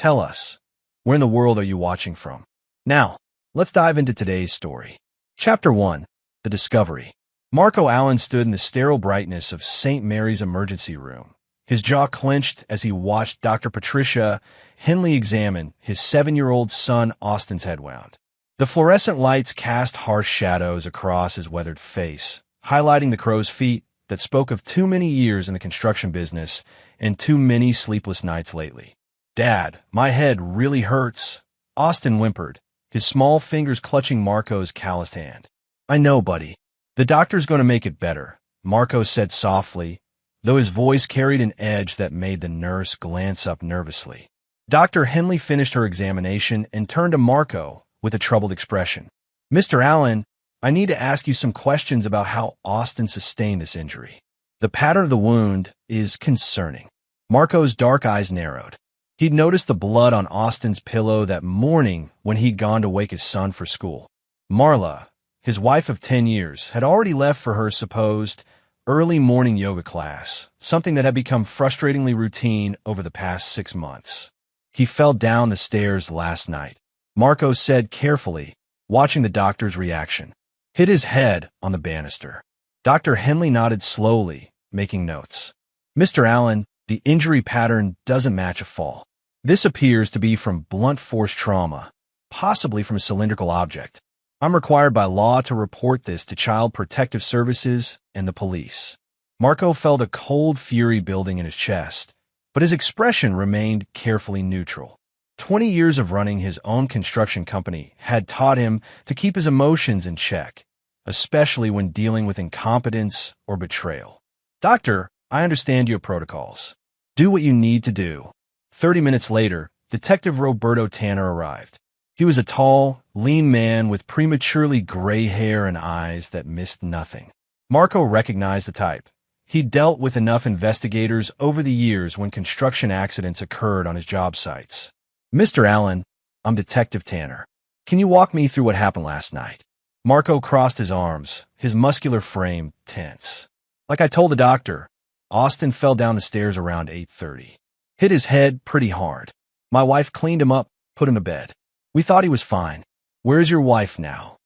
Tell us, where in the world are you watching from? Now, let's dive into today's story. Chapter 1. The Discovery. Marco Allen stood in the sterile brightness of St. Mary's emergency room. His jaw clenched as he watched Dr. Patricia Henley examine his 7-year-old son Austin's head wound. The fluorescent lights cast harsh shadows across his weathered face, highlighting the crow's feet that spoke of too many years in the construction business and too many sleepless nights lately. "Dad, my head really hurts," Austin whimpered, his small fingers clutching Marco's calloused hand. "I know, buddy. The doctor's going to make it better," Marco said softly, though his voice carried an edge that made the nurse glance up nervously. Dr. Henley finished her examination and turned to Marco with a troubled expression. "Mr. Allen, I need to ask you some questions about how Austin sustained this injury. The pattern of the wound is concerning." Marco's dark eyes narrowed. He'd noticed the blood on Austin's pillow that morning when he'd gone to wake his son for school. Marla, his wife of 10 years, had already left for her supposed early morning yoga class, something that had become frustratingly routine over the past 6 months. "He fell down the stairs last night," Marco said carefully, watching the doctor's reaction. "Hit his head on the banister." Dr. Henley nodded slowly, making notes. "Mr. Allen, the injury pattern doesn't match a fall. This appears to be from blunt force trauma, possibly from a cylindrical object. I'm required by law to report this to Child Protective Services and the police." Marco felt a cold fury building in his chest, but his expression remained carefully neutral. 20 years of running his own construction company had taught him to keep his emotions in check, especially when dealing with incompetence or betrayal. "Doctor, I understand your protocols. Do what you need to do." 30 minutes later, Detective Roberto Tanner arrived. He was a tall, lean man with prematurely gray hair and eyes that missed nothing. Marco recognized the type. He'd dealt with enough investigators over the years when construction accidents occurred on his job sites. "Mr. Allen, I'm Detective Tanner. Can you walk me through what happened last night?" Marco crossed his arms, his muscular frame tense. "Like I told the doctor, Austin fell down the stairs around 8:30. Hit his head pretty hard. My wife cleaned him up, put him to bed. We thought he was fine." "Where's your wife now?"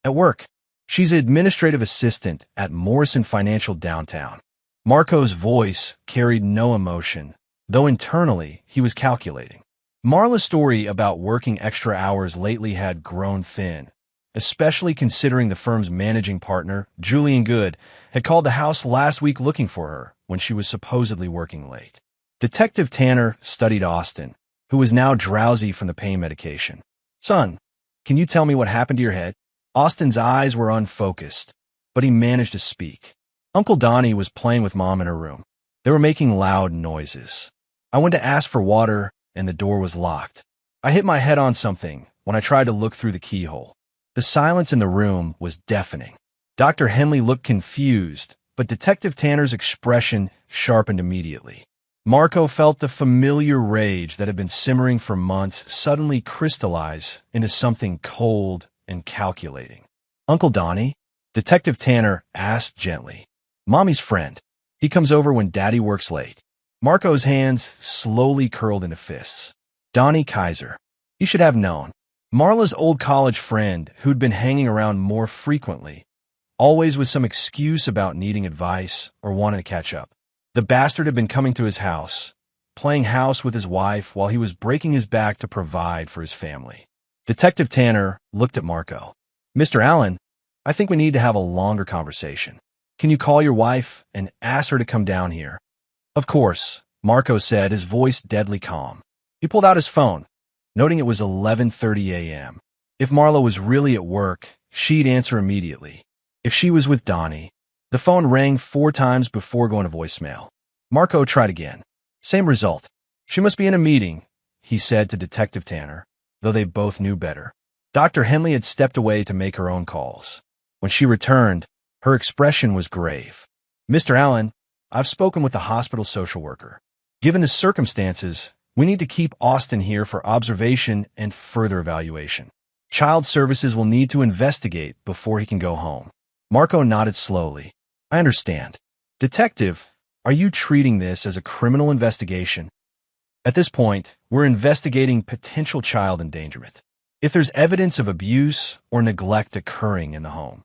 "At work. She's an administrative assistant at Morrison Financial downtown." Marco's voice carried no emotion, though internally he was calculating. Marla's story about working extra hours lately had grown thin, especially considering the firm's managing partner, Julian Good, had called the house last week looking for her when she was supposedly working late. Detective Tanner studied Austin, who was now drowsy from the pain medication. "Son, can you tell me what happened to your head?" Austin's eyes were unfocused, but he managed to speak. "Uncle Donnie was playing with Mom in her room. They were making loud noises. I went to ask for water, and the door was locked. I hit my head on something when I tried to look through the keyhole. The silence in the room was deafening." Dr. Henley looked confused, but Detective Tanner's expression sharpened immediately. Marco felt the familiar rage that had been simmering for months suddenly crystallize into something cold and calculating. "Uncle Donnie?" Detective Tanner asked gently. "Mommy's friend. He comes over when Daddy works late." Marco's hands slowly curled into fists. "Donnie Kaiser. You should have known. Marla's old college friend who'd been hanging around more frequently, always with some excuse about needing advice or wanting to catch up. The bastard had been coming to his house, playing house with his wife while he was breaking his back to provide for his family." Detective Tanner looked at Marco. "Mr. Allen, I think we need to have a longer conversation. Can you call your wife and ask her to come down here?" "Of course," Marco said, his voice deadly calm. He pulled out his phone, noting it was 11:30 a.m. If Marla was really at work, she'd answer immediately. If she was with Donnie, the phone rang 4 times before going to voicemail. Marco tried again. Same result. "She must be in a meeting," he said to Detective Tanner, though they both knew better. Dr. Henley had stepped away to make her own calls. When she returned, her expression was grave. "Mr. Allen, I've spoken with the hospital social worker. Given the circumstances, we need to keep Austin here for observation and further evaluation. Child Services will need to investigate before he can go home." Marco nodded slowly. "I understand. Detective, are you treating this as a criminal investigation?" At this point, we're investigating potential child endangerment. If there's evidence of abuse or neglect occurring in the home.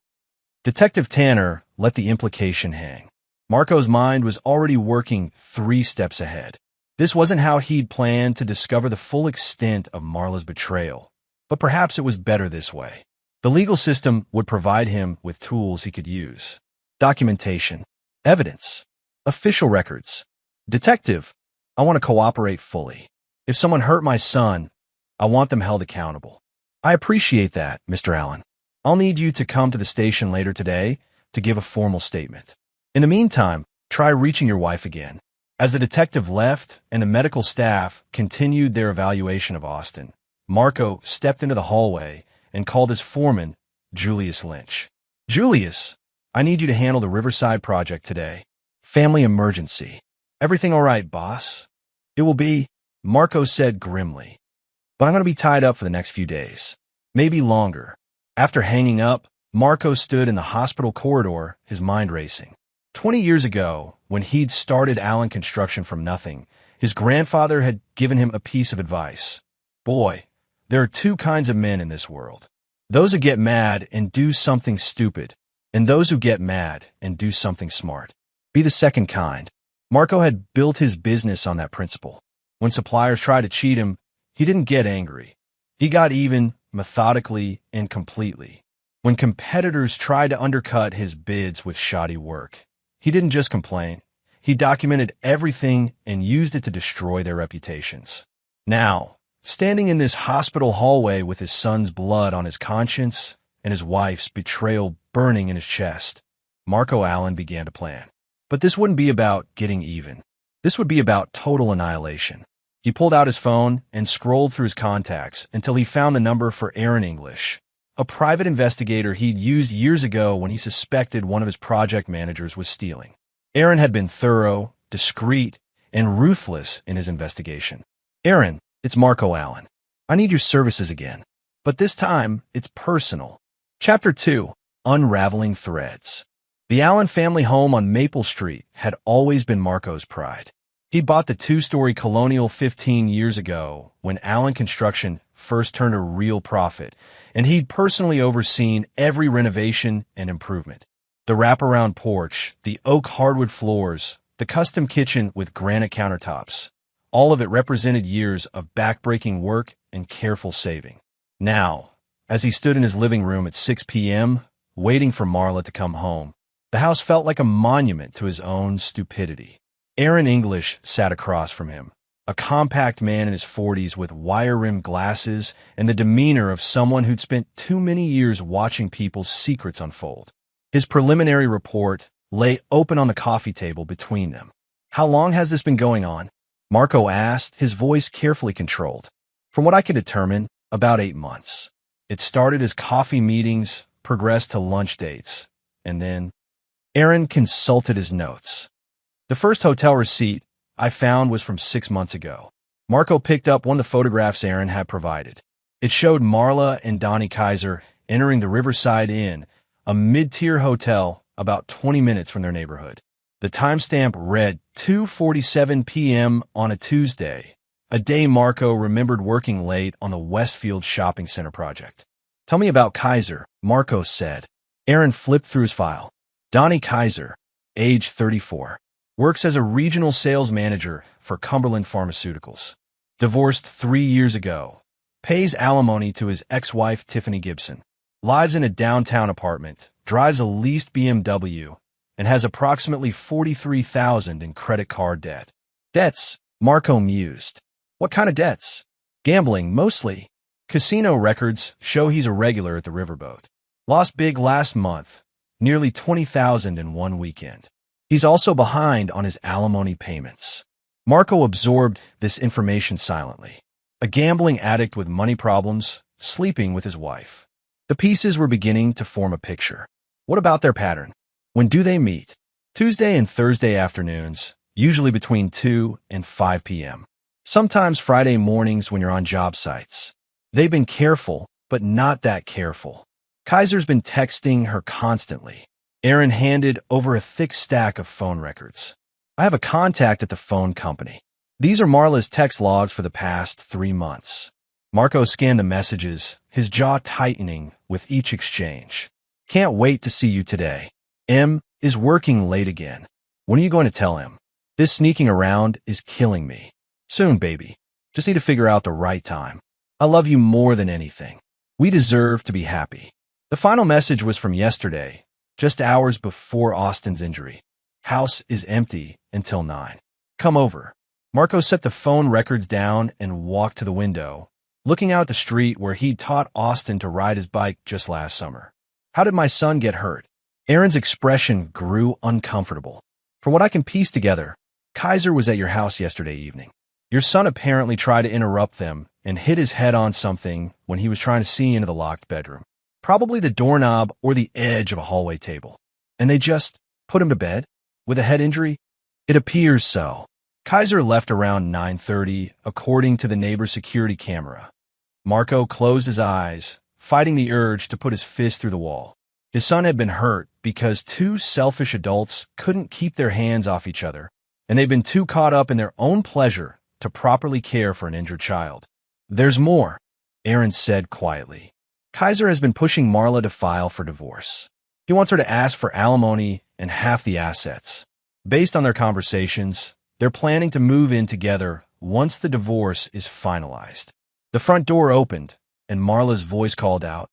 Detective Tanner let the implication hang. Marco's mind was already working 3 steps ahead. This wasn't how he'd planned to discover the full extent of Marla's betrayal, but perhaps it was better this way. The legal system would provide him with tools he could use. Documentation, evidence, official records. Detective, I want to cooperate fully. If someone hurt my son, I want them held accountable. I appreciate that, Mr. Allen. I'll need you to come to the station later today to give a formal statement. In the meantime, try reaching your wife again. As the detective left and the medical staff continued their evaluation of Austin, Marco stepped into the hallway and called his foreman, Julius Lynch. Julius, I need you to handle the Riverside project today. Family emergency. Everything all right, boss? It will be, Marco said grimly. But I'm going to be tied up for the next few days. Maybe longer. After hanging up, Marco stood in the hospital corridor, his mind racing. 20 years ago, when he'd started Allen Construction from nothing, his grandfather had given him a piece of advice. Boy, there are 2 kinds of men in this world. Those who get mad and do something stupid, and those who get mad and do something smart. Be the second kind. Marco had built his business on that principle. When suppliers tried to cheat him, he didn't get angry. He got even, methodically and completely. When competitors tried to undercut his bids with shoddy work, he didn't just complain. He documented everything and used it to destroy their reputations. Now, standing in this hospital hallway with his son's blood on his conscience and his wife's betrayal burning in his chest, Marco Allen began to plan. But this wouldn't be about getting even. This would be about total annihilation. He pulled out his phone and scrolled through his contacts until he found the number for Aaron English, a private investigator he'd used years ago when he suspected one of his project managers was stealing. Aaron had been thorough, discreet, and ruthless in his investigation. Aaron, it's Marco Allen. I need your services again. But this time, it's personal. Chapter 2, Unraveling Threads. The Allen family home on Maple Street had always been Marco's pride. He bought the 2-story colonial 15 years ago when Allen Construction first turned a real profit, and he'd personally overseen every renovation and improvement. The wraparound porch, the oak hardwood floors, the custom kitchen with granite countertops, all of it represented years of back-breaking work and careful saving. Now, as he stood in his living room at 6 p.m., waiting for Marla to come home, the house felt like a monument to his own stupidity. Aaron English sat across from him, a compact man in his 40s with wire-rimmed glasses and the demeanor of someone who'd spent too many years watching people's secrets unfold. His preliminary report lay open on the coffee table between them. How long has this been going on? Marco asked, his voice carefully controlled. From what I could determine, about 8 months. It started as coffee meetings, progressed to lunch dates, and then Aaron consulted his notes. The first hotel receipt I found was from 6 months ago. Marco picked up one of the photographs Aaron had provided. It showed Marla and Donnie Kaiser entering the Riverside Inn, a mid-tier hotel about 20 minutes from their neighborhood. The timestamp read 2:47 p.m. on a Tuesday, a day Marco remembered working late on the Westfield Shopping Center project. Tell me about Kaiser, Marco said. Aaron flipped through his file. Donnie Kaiser, age 34. Works as a regional sales manager for Cumberland Pharmaceuticals. Divorced 3 years ago. Pays alimony to his ex-wife Tiffany Gibson. Lives in a downtown apartment. Drives a leased BMW. And has approximately $43,000 in credit card debt. Debts, Marco mused. What kind of debts? Gambling, mostly. Casino records show he's a regular at the riverboat. Lost big last month. Nearly $20,000 in one weekend. He's also behind on his alimony payments. Marco absorbed this information silently. A gambling addict with money problems, sleeping with his wife. The pieces were beginning to form a picture. What about their pattern? When do they meet? Tuesday and Thursday afternoons, usually between 2 and 5 p.m. Sometimes Friday mornings when you're on job sites. They've been careful, but not that careful. Kaiser's been texting her constantly. Aaron handed over a thick stack of phone records. I have a contact at the phone company. These are Marla's text logs for the past 3 months. Marco scanned the messages, his jaw tightening with each exchange. Can't wait to see you today. M is working late again. When are you going to tell him? This sneaking around is killing me. Soon, baby. Just need to figure out the right time. I love you more than anything. We deserve to be happy. The final message was from yesterday, just hours before Austin's injury. House is empty until 9. Come over. Marco set the phone records down and walked to the window, looking out the street where he'd taught Austin to ride his bike just last summer. How did my son get hurt? Aaron's expression grew uncomfortable. For what I can piece together, Kaiser was at your house yesterday evening. Your son apparently tried to interrupt them and hit his head on something when he was trying to see into the locked bedroom. Probably the doorknob or the edge of a hallway table. And they just put him to bed? With a head injury? It appears so. Kaiser left around 9:30, according to the neighbor's security camera. Marco closed his eyes, fighting the urge to put his fist through the wall. His son had been hurt because 2 selfish adults couldn't keep their hands off each other, and they'd been too caught up in their own pleasure to properly care for an injured child. There's more, Aaron said quietly. Kaiser has been pushing Marla to file for divorce. He wants her to ask for alimony and half the assets. Based on their conversations, they're planning to move in together once the divorce is finalized. The front door opened, and Marla's voice called out,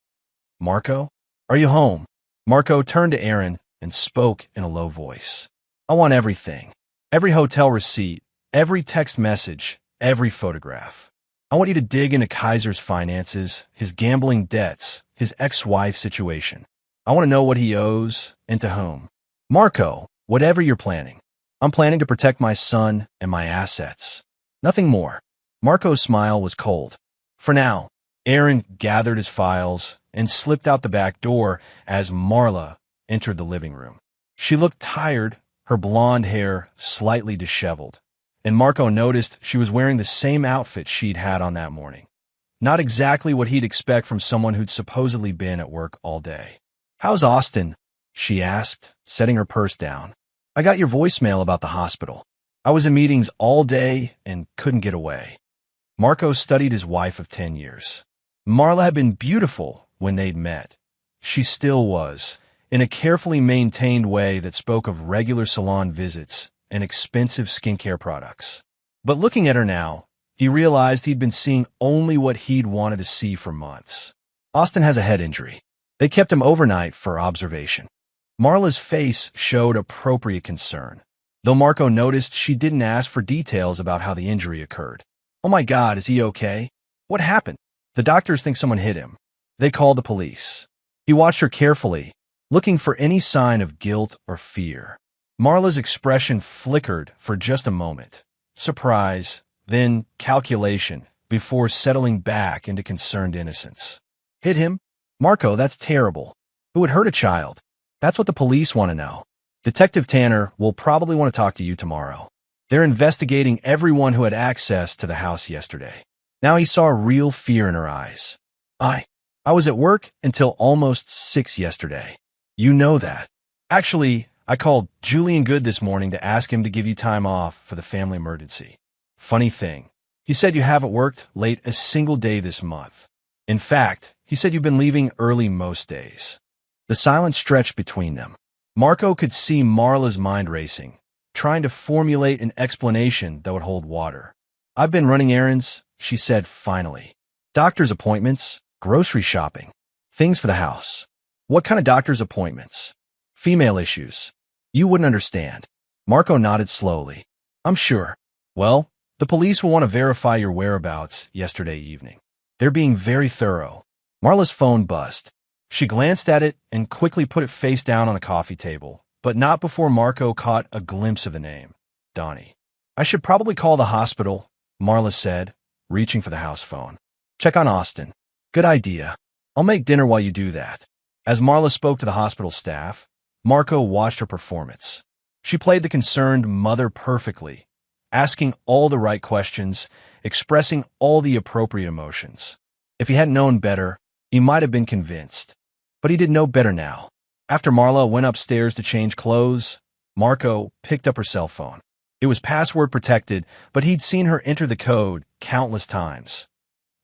Marco, are you home? Marco turned to Aaron and spoke in a low voice. I want everything. Every hotel receipt, every text message, every photograph. I want you to dig into Kaiser's finances, his gambling debts, his ex-wife situation. I want to know what he owes and to whom. Marco, whatever you're planning. I'm planning to protect my son and my assets. Nothing more. Marco's smile was cold. For now, Aaron gathered his files and slipped out the back door as Marla entered the living room. She looked tired, her blonde hair slightly disheveled, and Marco noticed she was wearing the same outfit she'd had on that morning. Not exactly what he'd expect from someone who'd supposedly been at work all day. How's Austin? She asked, setting her purse down. I got your voicemail about the hospital. I was in meetings all day and couldn't get away. Marco studied his wife of 10 years. Marla had been beautiful when they'd met. She still was, in a carefully maintained way that spoke of regular salon visits and expensive skincare products. But looking at her now, he realized he'd been seeing only what he'd wanted to see for months. Austin has a head injury. They kept him overnight for observation. Marla's face showed appropriate concern, though Marco noticed she didn't ask for details about how the injury occurred. Oh my God, is he okay? What happened? The doctors think someone hit him. They called the police. He watched her carefully, looking for any sign of guilt or fear. Marla's expression flickered for just a moment. Surprise, then calculation, before settling back into concerned innocence. Hit him? Marco, that's terrible. Who would hurt a child? That's what the police want to know. Detective Tanner will probably want to talk to you tomorrow. They're investigating everyone who had access to the house yesterday. Now he saw real fear in her eyes. I was at work until almost 6 yesterday. You know that. Actually, I called Julian Good this morning to ask him to give you time off for the family emergency. Funny thing, he said you haven't worked late a single day this month. In fact, he said you've been leaving early most days. The silence stretched between them. Marco could see Marla's mind racing, trying to formulate an explanation that would hold water. I've been running errands, she said finally. Doctor's appointments, grocery shopping, things for the house. What kind of doctor's appointments? Female issues. You wouldn't understand. Marco nodded slowly. I'm sure. Well, the police will want to verify your whereabouts yesterday evening. They're being very thorough. Marla's phone buzzed. She glanced at it and quickly put it face down on the coffee table, but not before Marco caught a glimpse of the name, Donnie. I should probably call the hospital, Marla said, reaching for the house phone. Check on Austin. Good idea. I'll make dinner while you do that. As Marla spoke to the hospital staff, Marco watched her performance. She played the concerned mother perfectly, asking all the right questions, expressing all the appropriate emotions. If he hadn't known better, he might have been convinced. But he did know better now. After Marla went upstairs to change clothes, Marco picked up her cell phone. It was password protected, but he'd seen her enter the code countless times.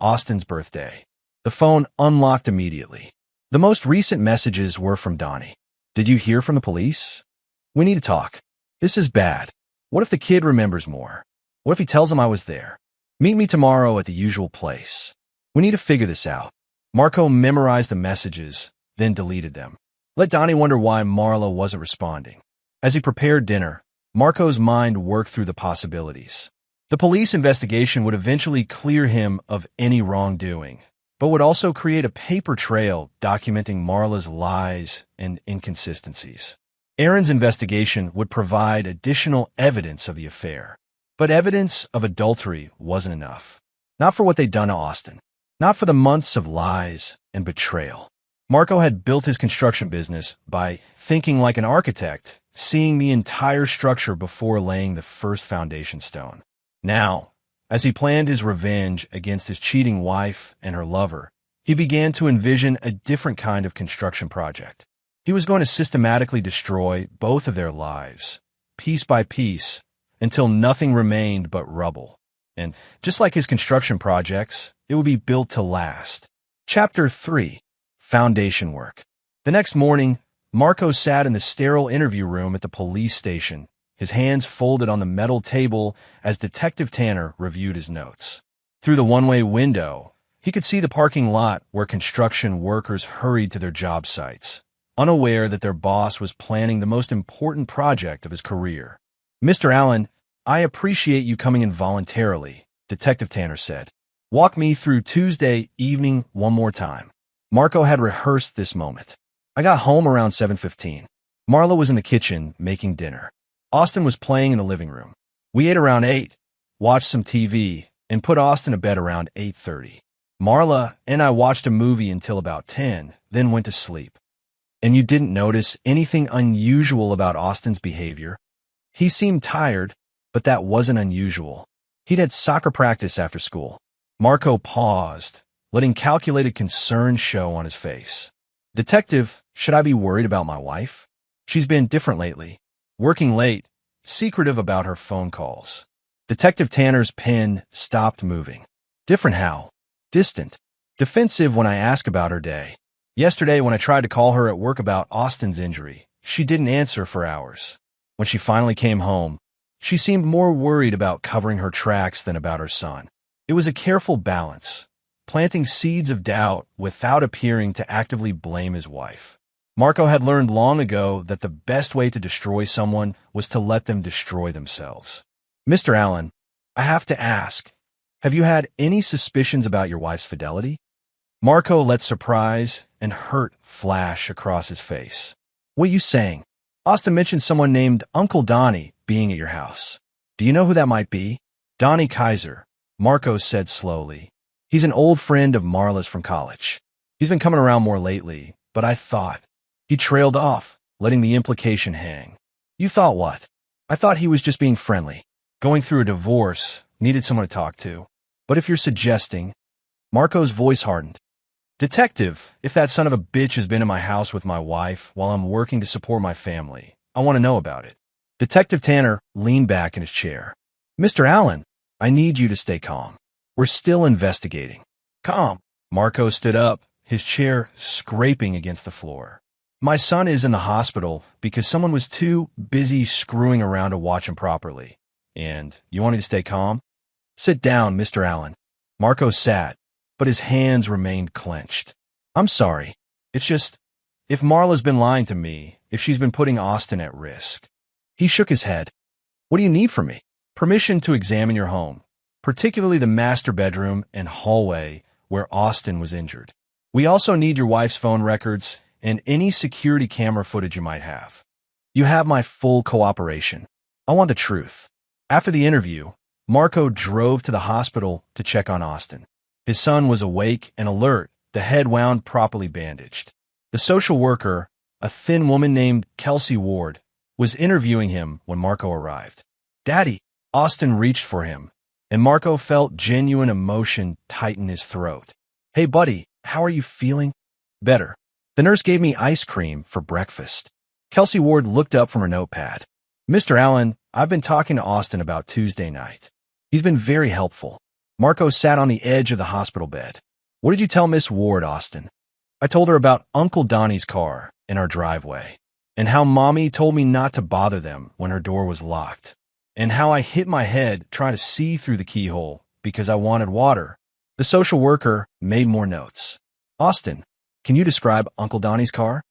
Austin's birthday. The phone unlocked immediately. The most recent messages were from Donnie. Did you hear from the police? We need to talk. This is bad. What if the kid remembers more? What if he tells him I was there? Meet me tomorrow at the usual place. We need to figure this out. Marco memorized the messages, then deleted them. Let Donnie wonder why Marla wasn't responding. As he prepared dinner, Marco's mind worked through the possibilities. The police investigation would eventually clear him of any wrongdoing, but would also create a paper trail documenting Marla's lies and inconsistencies. Aaron's investigation would provide additional evidence of the affair. But evidence of adultery wasn't enough. Not for what they'd done to Austin. Not for the months of lies and betrayal. Marco had built his construction business by thinking like an architect, seeing the entire structure before laying the first foundation stone. Now, as he planned his revenge against his cheating wife and her lover, he began to envision a different kind of construction project. He was going to systematically destroy both of their lives, piece by piece, until nothing remained but rubble. And just like his construction projects, it would be built to last. Chapter 3. Foundation Work. The next morning, Marco sat in the sterile interview room at the police station, his hands folded on the metal table as Detective Tanner reviewed his notes. Through the one-way window, he could see the parking lot where construction workers hurried to their job sites, unaware that their boss was planning the most important project of his career. Mr. Allen, I appreciate you coming in voluntarily, Detective Tanner said. Walk me through Tuesday evening one more time. Marco had rehearsed this moment. I got home around 7:15. Marla was in the kitchen making dinner. Austin was playing in the living room. We ate around 8, watched some TV, and put Austin to bed around 8:30. Marla and I watched a movie until about 10, then went to sleep. And you didn't notice anything unusual about Austin's behavior? He seemed tired, but that wasn't unusual. He'd had soccer practice after school. Marco paused, letting calculated concern show on his face. Detective, should I be worried about my wife? She's been different lately. Working late, secretive about her phone calls. Detective Tanner's pen stopped moving. Different how? Distant. Defensive when I ask about her day. Yesterday, when I tried to call her at work about Austin's injury, she didn't answer for hours. When she finally came home, she seemed more worried about covering her tracks than about her son. It was a careful balance, planting seeds of doubt without appearing to actively blame his wife. Marco had learned long ago that the best way to destroy someone was to let them destroy themselves. Mr. Allen, I have to ask, have you had any suspicions about your wife's fidelity? Marco let surprise and hurt flash across his face. What are you saying? Austin mentioned someone named Uncle Donnie being at your house. Do you know who that might be? Donnie Kaiser, Marco said slowly. He's an old friend of Marla's from college. He's been coming around more lately, but I thought. He trailed off, letting the implication hang. You thought what? I thought he was just being friendly. Going through a divorce, needed someone to talk to. But if you're suggesting... Marco's voice hardened. Detective, if that son of a bitch has been in my house with my wife while I'm working to support my family, I want to know about it. Detective Tanner leaned back in his chair. Mr. Allen, I need you to stay calm. We're still investigating. Calm. Marco stood up, his chair scraping against the floor. My son is in the hospital because someone was too busy screwing around to watch him properly. And you want me to stay calm? Sit down, Mr. Allen. Marco sat, but his hands remained clenched. I'm sorry. It's just, if Marla's been lying to me, if she's been putting Austin at risk. He shook his head. What do you need from me? Permission to examine your home, particularly the master bedroom and hallway where Austin was injured. We also need your wife's phone records and any security camera footage you might have. You have my full cooperation. I want the truth. After the interview, Marco drove to the hospital to check on Austin. His son was awake and alert, the head wound properly bandaged. The social worker, a thin woman named Kelsey Ward, was interviewing him when Marco arrived. Daddy, Austin reached for him, and Marco felt genuine emotion tighten his throat. Hey, buddy, how are you feeling? Better. The nurse gave me ice cream for breakfast. Kelsey Ward looked up from her notepad. Mr. Allen, I've been talking to Austin about Tuesday night. He's been very helpful. Marco sat on the edge of the hospital bed. What did you tell Miss Ward, Austin? I told her about Uncle Donnie's car in our driveway, and how Mommy told me not to bother them when her door was locked, and how I hit my head trying to see through the keyhole because I wanted water. The social worker made more notes. Austin, can you describe Uncle Donnie's car?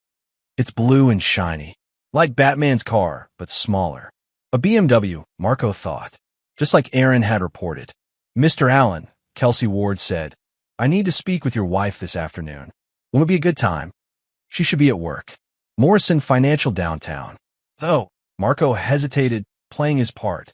It's blue and shiny, like Batman's car, but smaller. A BMW, Marco thought, just like Aaron had reported. Mr. Allen, Kelsey Ward said, I need to speak with your wife this afternoon. When would be a good time? She should be at work. Morrison Financial downtown. Though, Marco hesitated, playing his part.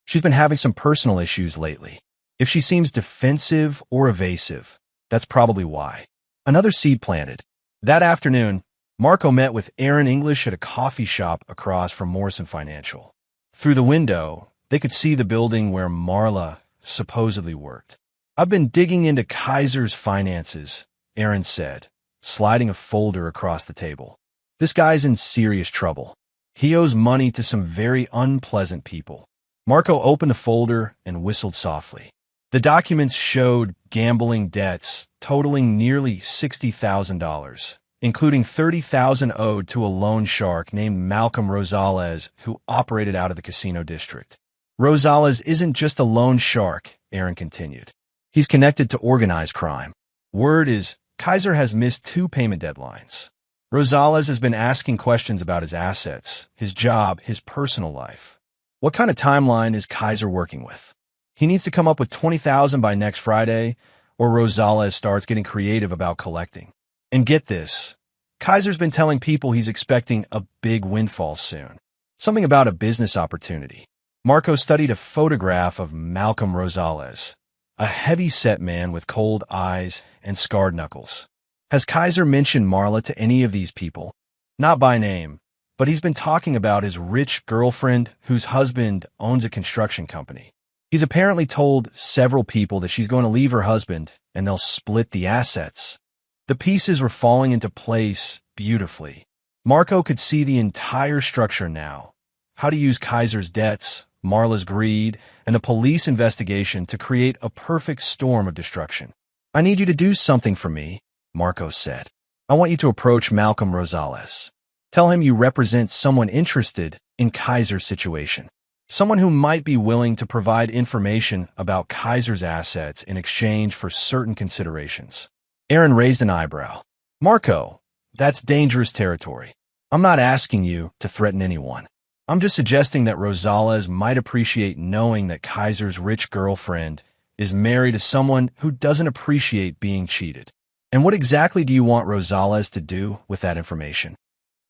She's been having some personal issues lately. If she seems defensive or evasive, that's probably why. Another seed planted. That afternoon, Marco met with Aaron English at a coffee shop across from Morrison Financial. Through the window, they could see the building where Marla supposedly worked. I've been digging into Kaiser's finances, Aaron said, sliding a folder across the table. This guy's in serious trouble. He owes money to some very unpleasant people. Marco opened the folder and whistled softly. The documents showed gambling debts totaling nearly $60,000, including $30,000 owed to a loan shark named Malcolm Rosales, who operated out of the casino district. Rosales isn't just a loan shark, Aaron continued. He's connected to organized crime. Word is, Kaiser has missed 2 payment deadlines. Rosales has been asking questions about his assets, his job, his personal life. What kind of timeline is Kaiser working with? He needs to come up with $20,000 by next Friday, or Rosales starts getting creative about collecting. And get this, Kaiser's been telling people he's expecting a big windfall soon. Something about a business opportunity. Marco studied a photograph of Malcolm Rosales, a heavy-set man with cold eyes and scarred knuckles. Has Kaiser mentioned Marla to any of these people? Not by name, but he's been talking about his rich girlfriend whose husband owns a construction company. He's apparently told several people that she's going to leave her husband and they'll split the assets. The pieces were falling into place beautifully. Marco could see the entire structure now. How to use Kaiser's debts, Marla's greed, and the police investigation to create a perfect storm of destruction. I need you to do something for me, Marco said. I want you to approach Malcolm Rosales. Tell him you represent someone interested in Kaiser's situation. Someone who might be willing to provide information about Kaiser's assets in exchange for certain considerations. Aaron raised an eyebrow. Marco, that's dangerous territory. I'm not asking you to threaten anyone. I'm just suggesting that Rosales might appreciate knowing that Kaiser's rich girlfriend is married to someone who doesn't appreciate being cheated. And what exactly do you want Rosales to do with that information?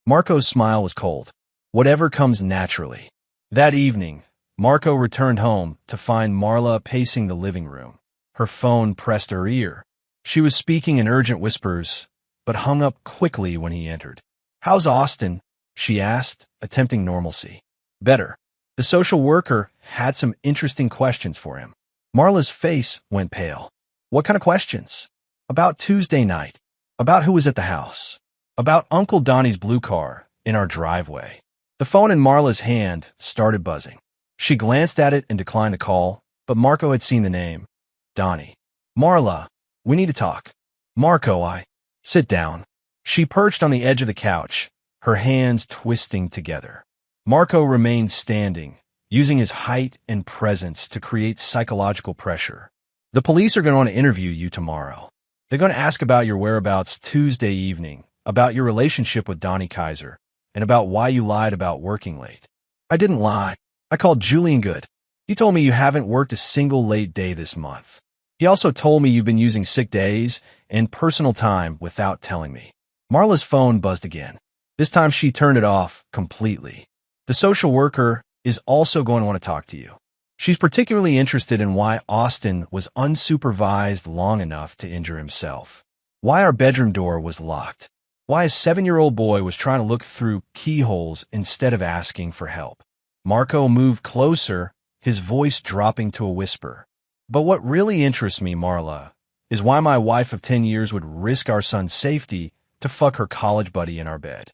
Marco's smile was cold. Whatever comes naturally. That evening, Marco returned home to find Marla pacing the living room. Her phone pressed her ear. She was speaking in urgent whispers, but hung up quickly when he entered. How's Austin? She asked, attempting normalcy. Better. The social worker had some interesting questions for him. Marla's face went pale. What kind of questions? About Tuesday night. About who was at the house. About Uncle Donnie's blue car in our driveway. The phone in Marla's hand started buzzing. She glanced at it and declined the call, but Marco had seen the name. Donnie. Marla, we need to talk. Marco, Sit down. She perched on the edge of the couch, her hands twisting together. Marco remained standing, using his height and presence to create psychological pressure. The police are going to want to interview you tomorrow. They're going to ask about your whereabouts Tuesday evening, about your relationship with Donnie Kaiser, and about why you lied about working late. I didn't lie. I called Julian Good. He told me you haven't worked a single late day this month. He also told me you've been using sick days and personal time without telling me. Marla's phone buzzed again. This time she turned it off completely. The social worker is also going to want to talk to you. She's particularly interested in why Austin was unsupervised long enough to injure himself. Why our bedroom door was locked. Why a 7-year-old boy was trying to look through keyholes instead of asking for help. Marco moved closer, his voice dropping to a whisper. But what really interests me, Marla, is why my wife of 10 years would risk our son's safety to fuck her college buddy in our bed.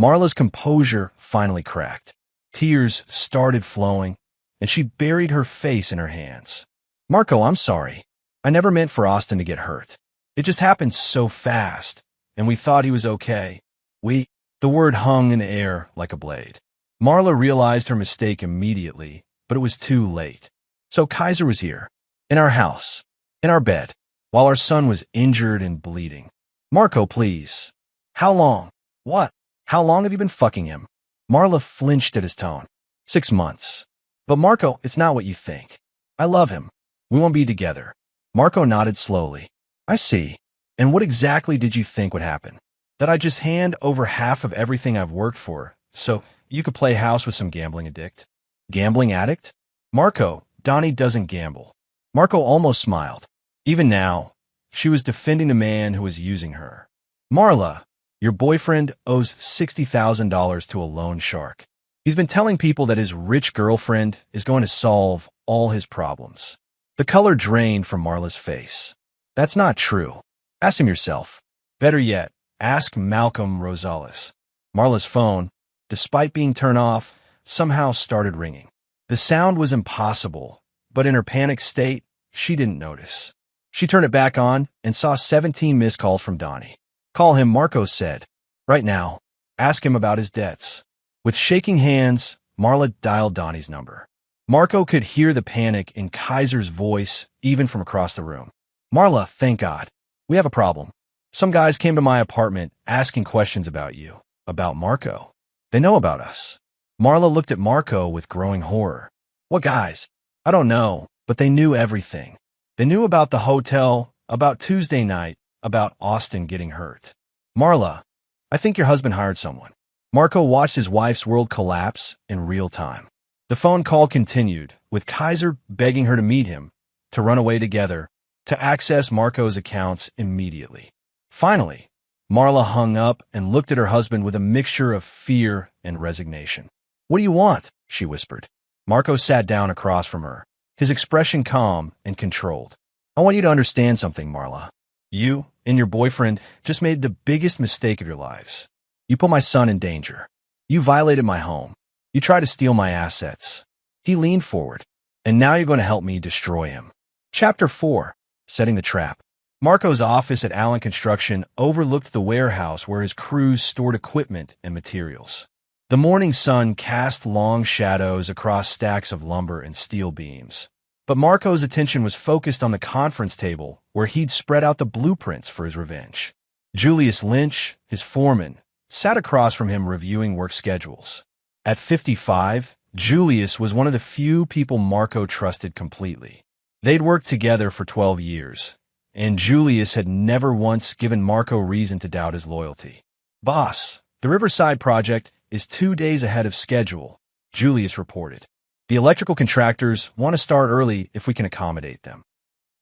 Marla's composure finally cracked. Tears started flowing, and she buried her face in her hands. Marco, I'm sorry. I never meant for Austin to get hurt. It just happened so fast, and we thought he was okay. The word hung in the air like a blade. Marla realized her mistake immediately, but it was too late. So Kaiser was here, in our house, in our bed, while our son was injured and bleeding. Marco, please. How long? What? How long have you been fucking him? Marla flinched at his tone. 6 months. But Marco, it's not what you think. I love him. We won't be together. Marco nodded slowly. I see. And what exactly did you think would happen? That I'd just hand over half of everything I've worked for, so you could play house with some gambling addict? Gambling addict? Marco, Donnie doesn't gamble. Marco almost smiled. Even now, she was defending the man who was using her. Marla, your boyfriend owes $60,000 to a loan shark. He's been telling people that his rich girlfriend is going to solve all his problems. The color drained from Marla's face. That's not true. Ask him yourself. Better yet, ask Malcolm Rosales. Marla's phone, despite being turned off, somehow started ringing. The sound was impossible, but in her panicked state, she didn't notice. She turned it back on and saw 17 missed calls from Donnie. Call him, Marco said. Right now. Ask him about his debts. With shaking hands, Marla dialed Donnie's number. Marco could hear the panic in Kaiser's voice even from across the room. Marla, thank God. We have a problem. Some guys came to my apartment asking questions about you, about Marco. They know about us. Marla looked at Marco with growing horror. What guys? I don't know, but they knew everything. They knew about the hotel, about Tuesday night, about Austin getting hurt. Marla, I think your husband hired someone. Marco watched his wife's world collapse in real time. The phone call continued, with Kaiser begging her to meet him, to run away together, to access Marco's accounts immediately. Finally, Marla hung up and looked at her husband with a mixture of fear and resignation. What do you want? She whispered. Marco sat down across from her, his expression calm and controlled. I want you to understand something, Marla. You and your boyfriend just made the biggest mistake of your lives. You put my son in danger. You violated my home. You tried to steal my assets. He leaned forward, and now you're going to help me destroy him. Chapter 4. Setting the Trap. Marco's office at Allen Construction overlooked the warehouse where his crews stored equipment and materials. The morning sun cast long shadows across stacks of lumber and steel beams. But Marco's attention was focused on the conference table where he'd spread out the blueprints for his revenge. Julius Lynch, his foreman, sat across from him reviewing work schedules. At 55, Julius was one of the few people Marco trusted completely. They'd worked together for 12 years, and Julius had never once given Marco reason to doubt his loyalty. Boss, the Riverside project is 2 days ahead of schedule, Julius reported. The electrical contractors want to start early if we can accommodate them.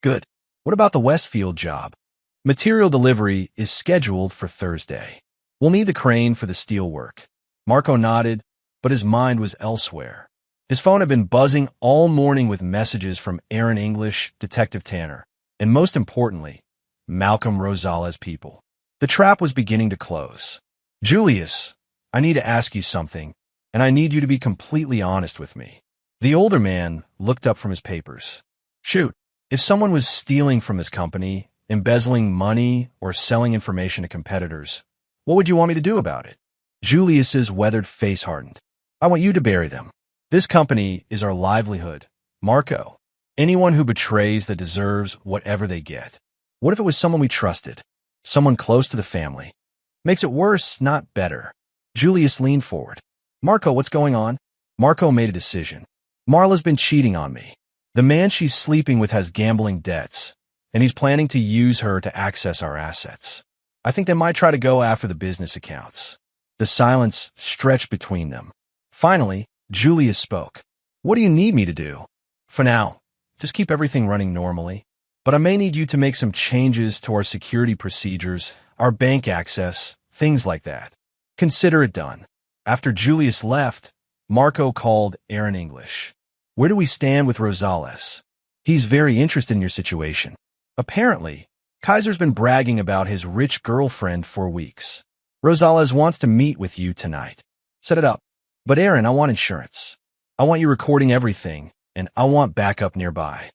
Good. What about the Westfield job? Material delivery is scheduled for Thursday. We'll need the crane for the steel work. Marco nodded, but his mind was elsewhere. His phone had been buzzing all morning with messages from Aaron English, Detective Tanner, and most importantly, Malcolm Rosales' people. The trap was beginning to close. Julius, I need to ask you something, and I need you to be completely honest with me. The older man looked up from his papers. Shoot, if someone was stealing from this company, embezzling money, or selling information to competitors, what would you want me to do about it? Julius's weathered face hardened. I want you to bury them. This company is our livelihood. Marco, anyone who betrays that deserves whatever they get. What if it was someone we trusted? Someone close to the family? Makes it worse, not better. Julius leaned forward. Marco, what's going on? Marco made a decision. Marla's been cheating on me. The man she's sleeping with has gambling debts, and he's planning to use her to access our assets. I think they might try to go after the business accounts. The silence stretched between them. Finally, Julius spoke. What do you need me to do? For now, just keep everything running normally. But I may need you to make some changes to our security procedures, our bank access, things like that. Consider it done. After Julius left, Marco called Aaron English. Where do we stand with Rosales? He's very interested in your situation. Apparently, Kaiser's been bragging about his rich girlfriend for weeks. Rosales wants to meet with you tonight. Set it up. But Aaron, I want insurance. I want you recording everything, and I want backup nearby.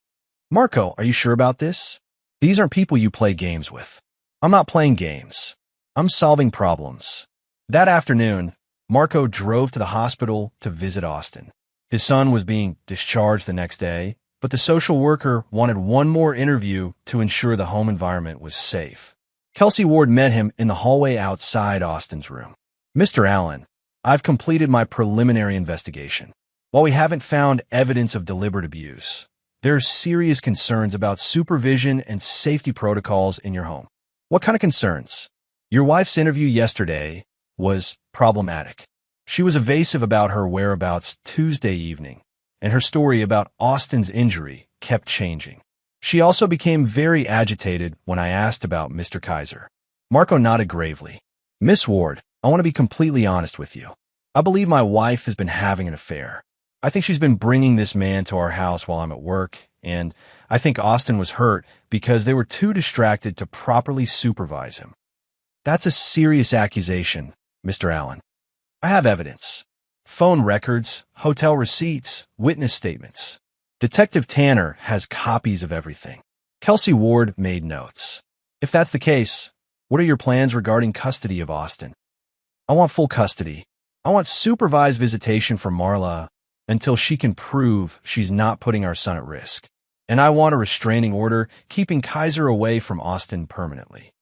Marco, are you sure about this? These aren't people you play games with. I'm not playing games. I'm solving problems. That afternoon, Marco drove to the hospital to visit Austin. His son was being discharged the next day, but the social worker wanted one more interview to ensure the home environment was safe. Kelsey Ward met him in the hallway outside Austin's room. Mr. Allen, I've completed my preliminary investigation. While we haven't found evidence of deliberate abuse, there are serious concerns about supervision and safety protocols in your home. What kind of concerns? Your wife's interview yesterday was problematic. She was evasive about her whereabouts Tuesday evening, and her story about Austin's injury kept changing. She also became very agitated when I asked about Mr. Kaiser. Marco nodded gravely. Miss Ward, I want to be completely honest with you. I believe my wife has been having an affair. I think she's been bringing this man to our house while I'm at work, and I think Austin was hurt because they were too distracted to properly supervise him. That's a serious accusation, Mr. Allen. I have evidence. Phone records, hotel receipts, witness statements. Detective Tanner has copies of everything. Kelsey Ward made notes. If that's the case, what are your plans regarding custody of Austin? I want full custody. I want supervised visitation for Marla until she can prove she's not putting our son at risk. And I want a restraining order keeping Kaiser away from Austin permanently.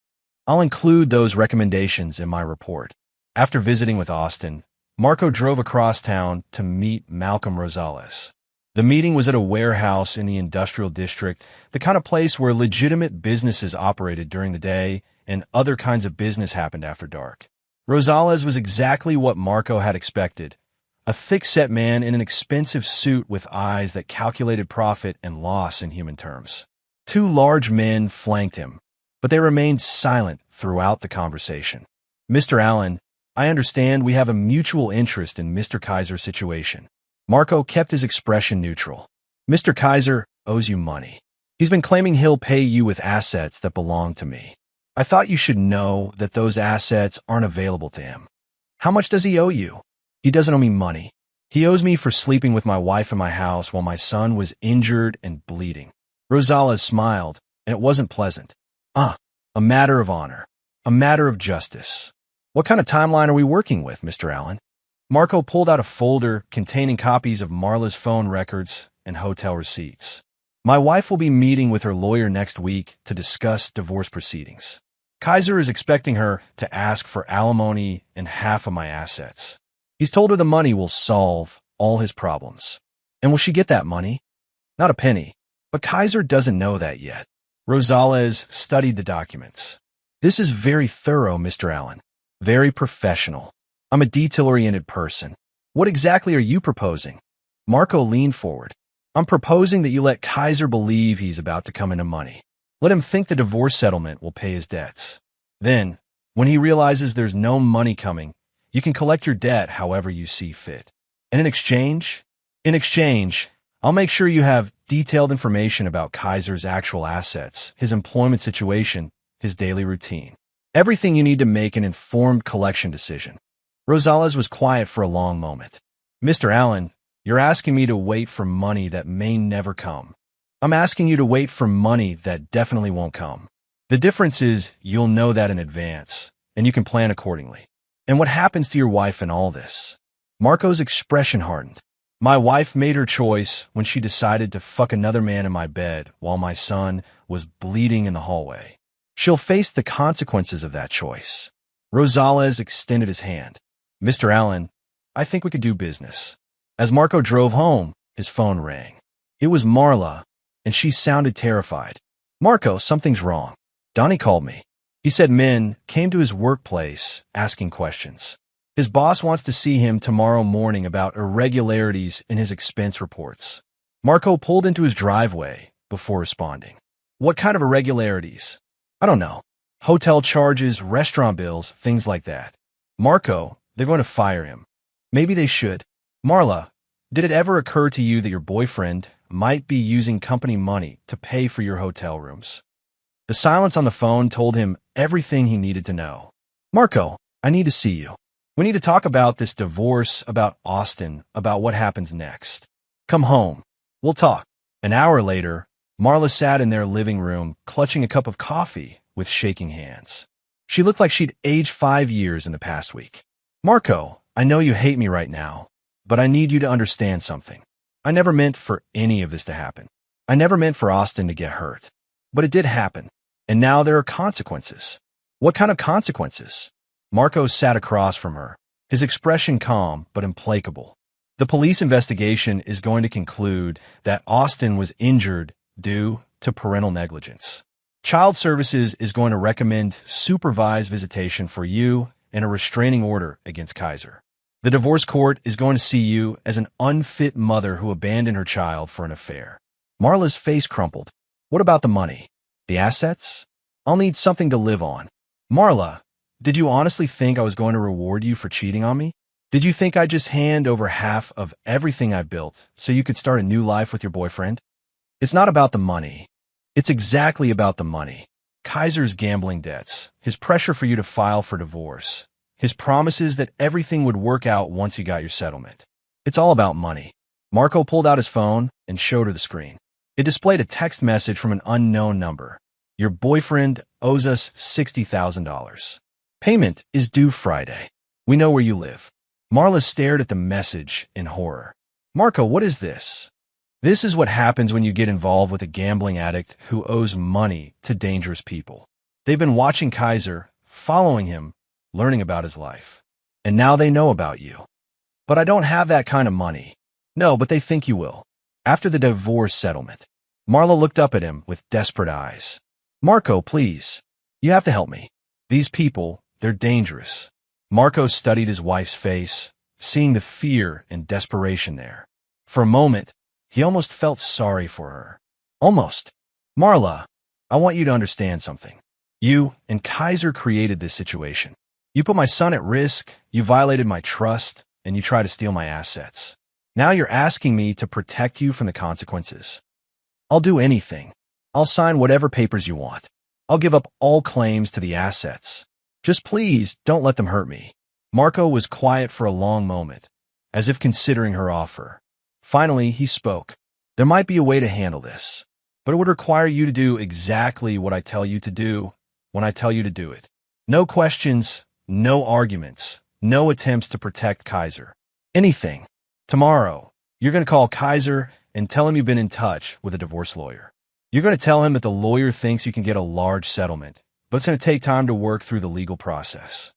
I'll include those recommendations in my report. After visiting with Austin, Marco drove across town to meet Malcolm Rosales. The meeting was at a warehouse in the industrial district, the kind of place where legitimate businesses operated during the day and other kinds of business happened after dark. Rosales was exactly what Marco had expected. A thick-set man in an expensive suit with eyes that calculated profit and loss in human terms. Two large men flanked him, but they remained silent throughout the conversation. Mr. Allen, I understand we have a mutual interest in Mr. Kaiser's situation. Marco kept his expression neutral. Mr. Kaiser owes you money. He's been claiming he'll pay you with assets that belong to me. I thought you should know that those assets aren't available to him. How much does he owe you? He doesn't owe me money. He owes me for sleeping with my wife in my house while my son was injured and bleeding. Rosales smiled, and it wasn't pleasant. A matter of honor. A matter of justice. What kind of timeline are we working with, Mr. Allen? Marco pulled out a folder containing copies of Marla's phone records and hotel receipts. My wife will be meeting with her lawyer next week to discuss divorce proceedings. Kaiser is expecting her to ask for alimony and half of my assets. He's told her the money will solve all his problems. And will she get that money? Not a penny. But Kaiser doesn't know that yet. Rosales studied the documents. This is very thorough, Mr. Allen. Very professional. I'm a detail-oriented person. What exactly are you proposing? Marco leaned forward. I'm proposing that you let Kaiser believe he's about to come into money. Let him think the divorce settlement will pay his debts. Then, when he realizes there's no money coming, you can collect your debt however you see fit. And in exchange, I'll make sure you have detailed information about Kaiser's actual assets, his employment situation, his daily routine. Everything you need to make an informed collection decision. Rosales was quiet for a long moment. Mr. Allen, you're asking me to wait for money that may never come. I'm asking you to wait for money that definitely won't come. The difference is you'll know that in advance, and you can plan accordingly. And what happens to your wife in all this? Marco's expression hardened. My wife made her choice when she decided to fuck another man in my bed while my son was bleeding in the hallway. She'll face the consequences of that choice. Rosales extended his hand. Mr. Allen, I think we could do business. As Marco drove home, his phone rang. It was Marla, and she sounded terrified. Marco, something's wrong. Donnie called me. He said men came to his workplace asking questions. His boss wants to see him tomorrow morning about irregularities in his expense reports. Marco pulled into his driveway before responding. What kind of irregularities? I don't know. Hotel charges, restaurant bills, things like that. Marco, they're going to fire him. Maybe they should. Marla, did it ever occur to you that your boyfriend might be using company money to pay for your hotel rooms? The silence on the phone told him everything he needed to know. Marco, I need to see you. We need to talk about this divorce, about Austin, about what happens next. Come home. We'll talk. An hour later, Marla sat in their living room, clutching a cup of coffee with shaking hands. She looked like she'd aged 5 years in the past week. Marco, I know you hate me right now, but I need you to understand something. I never meant for any of this to happen. I never meant for Austin to get hurt. But it did happen, and now there are consequences. What kind of consequences? Marco sat across from her, his expression calm but implacable. The police investigation is going to conclude that Austin was injured due to parental negligence. Child Services is going to recommend supervised visitation for you and a restraining order against Kaiser. The divorce court is going to see you as an unfit mother who abandoned her child for an affair. Marla's face crumpled. What about the money? The assets? I'll need something to live on. Marla, did you honestly think I was going to reward you for cheating on me? Did you think I'd just hand over half of everything I built so you could start a new life with your boyfriend? It's not about the money. It's exactly about the money. Kaiser's gambling debts, his pressure for you to file for divorce, his promises that everything would work out once you got your settlement. It's all about money. Marco pulled out his phone and showed her the screen. It displayed a text message from an unknown number. Your boyfriend owes us $60,000. Payment is due Friday. We know where you live. Marla stared at the message in horror. Marco, what is this? This is what happens when you get involved with a gambling addict who owes money to dangerous people. They've been watching Kaiser, following him, learning about his life. And now they know about you. But I don't have that kind of money. No, but they think you will. After the divorce settlement, Marla looked up at him with desperate eyes. Marco, please. You have to help me. These people, they're dangerous. Marco studied his wife's face, seeing the fear and desperation there. For a moment, he almost felt sorry for her. Almost. Marla, I want you to understand something. You and Kaiser created this situation. You put my son at risk, you violated my trust, and you tried to steal my assets. Now you're asking me to protect you from the consequences. I'll do anything. I'll sign whatever papers you want. I'll give up all claims to the assets. Just please don't let them hurt me. Marco was quiet for a long moment, as if considering her offer. Finally, he spoke. There might be a way to handle this, but it would require you to do exactly what I tell you to do when I tell you to do it. No questions, no arguments, no attempts to protect Kaiser. Anything. Tomorrow, you're going to call Kaiser and tell him you've been in touch with a divorce lawyer. You're going to tell him that the lawyer thinks you can get a large settlement, but it's going to take time to work through the legal process.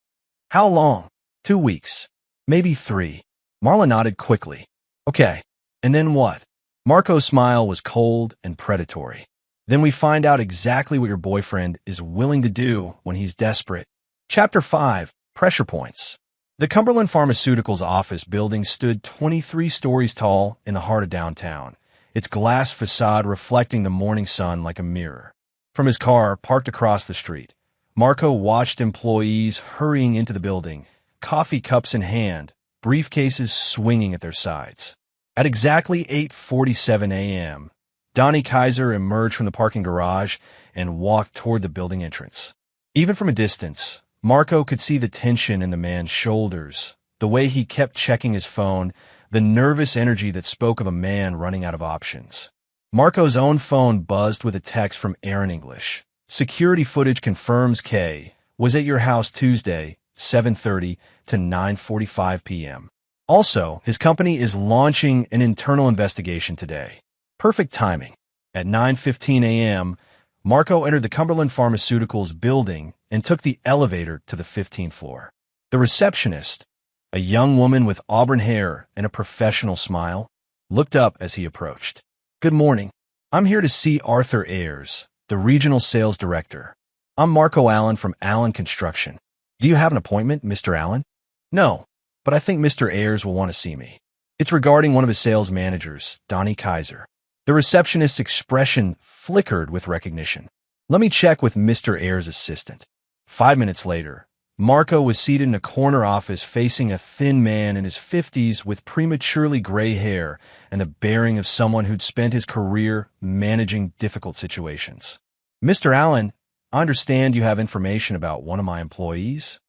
How long? 2 weeks. Maybe 3. Marla nodded quickly. Okay. And then what? Marco's smile was cold and predatory. Then we find out exactly what your boyfriend is willing to do when he's desperate. Chapter 5. Pressure Points. The Cumberland Pharmaceuticals office building stood 23 stories tall in the heart of downtown, its glass facade reflecting the morning sun like a mirror. From his car, parked across the street, Marco watched employees hurrying into the building, coffee cups in hand, briefcases swinging at their sides. At exactly 8:47 a.m., Donnie Kaiser emerged from the parking garage and walked toward the building entrance. Even from a distance, Marco could see the tension in the man's shoulders, the way he kept checking his phone, the nervous energy that spoke of a man running out of options. Marco's own phone buzzed with a text from Aaron English. Security footage confirms Kay was at your house Tuesday, 7:30 to 9:45 p.m. Also, his company is launching an internal investigation today. Perfect timing. At 9:15 a.m., Marco entered the Cumberland Pharmaceuticals building and took the elevator to the 15th floor. The receptionist, a young woman with auburn hair and a professional smile, looked up as he approached. Good morning. I'm here to see Arthur Ayers, the regional sales director. I'm Marco Allen from Allen Construction. Do you have an appointment, Mr. Allen? No, but I think Mr. Ayers will want to see me. It's regarding one of his sales managers, Donnie Kaiser. The receptionist's expression flickered with recognition. Let me check with Mr. Ayers' assistant. 5 minutes later, Marco was seated in a corner office facing a thin man in his 50s with prematurely gray hair and the bearing of someone who'd spent his career managing difficult situations. Mr. Allen, I understand you have information about one of my employees?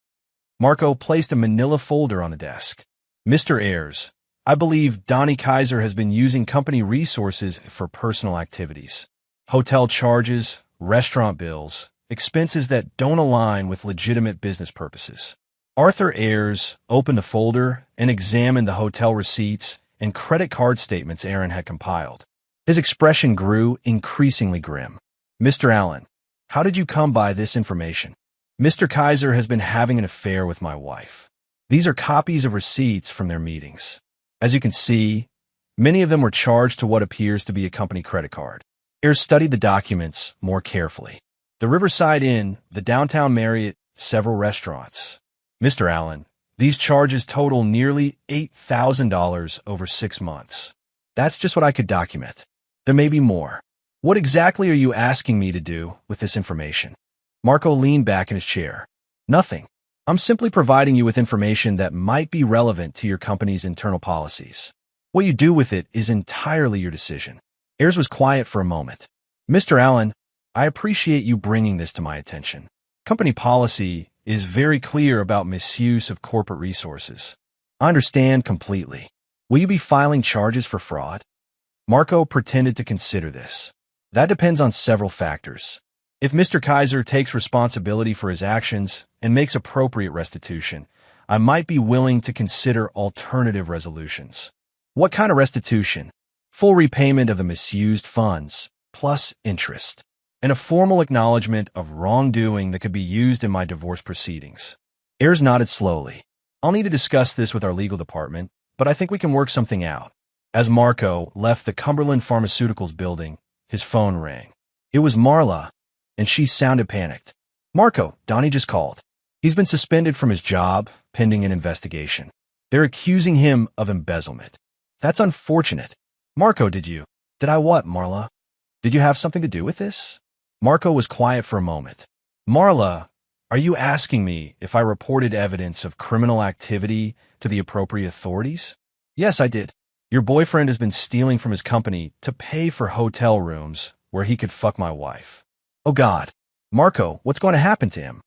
Marco placed a manila folder on the desk. Mr. Ayers, I believe Donnie Kaiser has been using company resources for personal activities. Hotel charges, restaurant bills, expenses that don't align with legitimate business purposes. Arthur Ayers opened the folder and examined the hotel receipts and credit card statements Aaron had compiled. His expression grew increasingly grim. Mr. Allen, how did you come by this information? Mr. Kaiser has been having an affair with my wife. These are copies of receipts from their meetings. As you can see, many of them were charged to what appears to be a company credit card. Ayers studied the documents more carefully. The Riverside Inn, the downtown Marriott, several restaurants. Mr. Allen, these charges total nearly $8,000 over 6 months. That's just what I could document. There may be more. What exactly are you asking me to do with this information? Marco leaned back in his chair. Nothing. I'm simply providing you with information that might be relevant to your company's internal policies. What you do with it is entirely your decision. Ayers was quiet for a moment. Mr. Allen, I appreciate you bringing this to my attention. Company policy is very clear about misuse of corporate resources. I understand completely. Will you be filing charges for fraud? Marco pretended to consider this. That depends on several factors. If Mr. Kaiser takes responsibility for his actions and makes appropriate restitution, I might be willing to consider alternative resolutions. What kind of restitution? Full repayment of the misused funds, plus interest, and a formal acknowledgement of wrongdoing that could be used in my divorce proceedings. Ayers nodded slowly. I'll need to discuss this with our legal department, but I think we can work something out. As Marco left the Cumberland Pharmaceuticals building, his phone rang. It was Marla, and she sounded panicked. Marco, Donnie just called. He's been suspended from his job, pending an investigation. They're accusing him of embezzlement. That's unfortunate. Marco, did I what, Marla? Did you have something to do with this? Marco was quiet for a moment. Marla, are you asking me if I reported evidence of criminal activity to the appropriate authorities? Yes, I did. Your boyfriend has been stealing from his company to pay for hotel rooms where he could fuck my wife. Oh God. Marco, what's going to happen to him?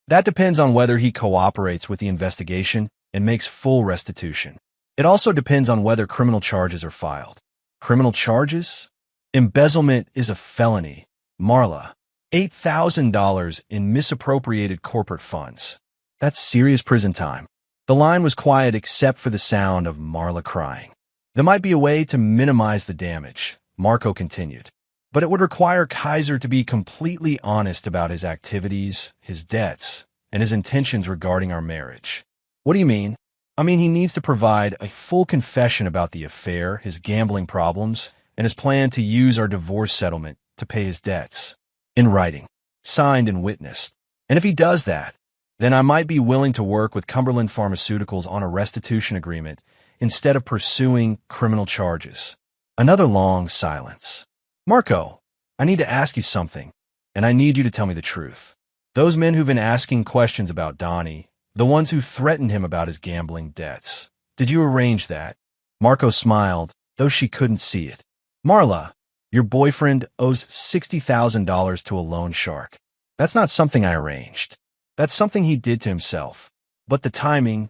That depends on whether he cooperates with the investigation and makes full restitution. It also depends on whether criminal charges are filed. Criminal charges? Embezzlement is a felony. Marla, $8,000 in misappropriated corporate funds. That's serious prison time. The line was quiet except for the sound of Marla crying. There might be a way to minimize the damage, Marco continued. But it would require Kaiser to be completely honest about his activities, his debts, and his intentions regarding our marriage. What do you mean? I mean, he needs to provide a full confession about the affair, his gambling problems, and his plan to use our divorce settlement to pay his debts. In writing, signed and witnessed. And if he does that, then I might be willing to work with Cumberland Pharmaceuticals on a restitution agreement instead of pursuing criminal charges. Another long silence. Marco, I need to ask you something, and I need you to tell me the truth. Those men who've been asking questions about Donnie, the ones who threatened him about his gambling debts, did you arrange that? Marco smiled, though she couldn't see it. Marla, your boyfriend owes $60,000 to a loan shark. That's not something I arranged. That's something he did to himself. But the timing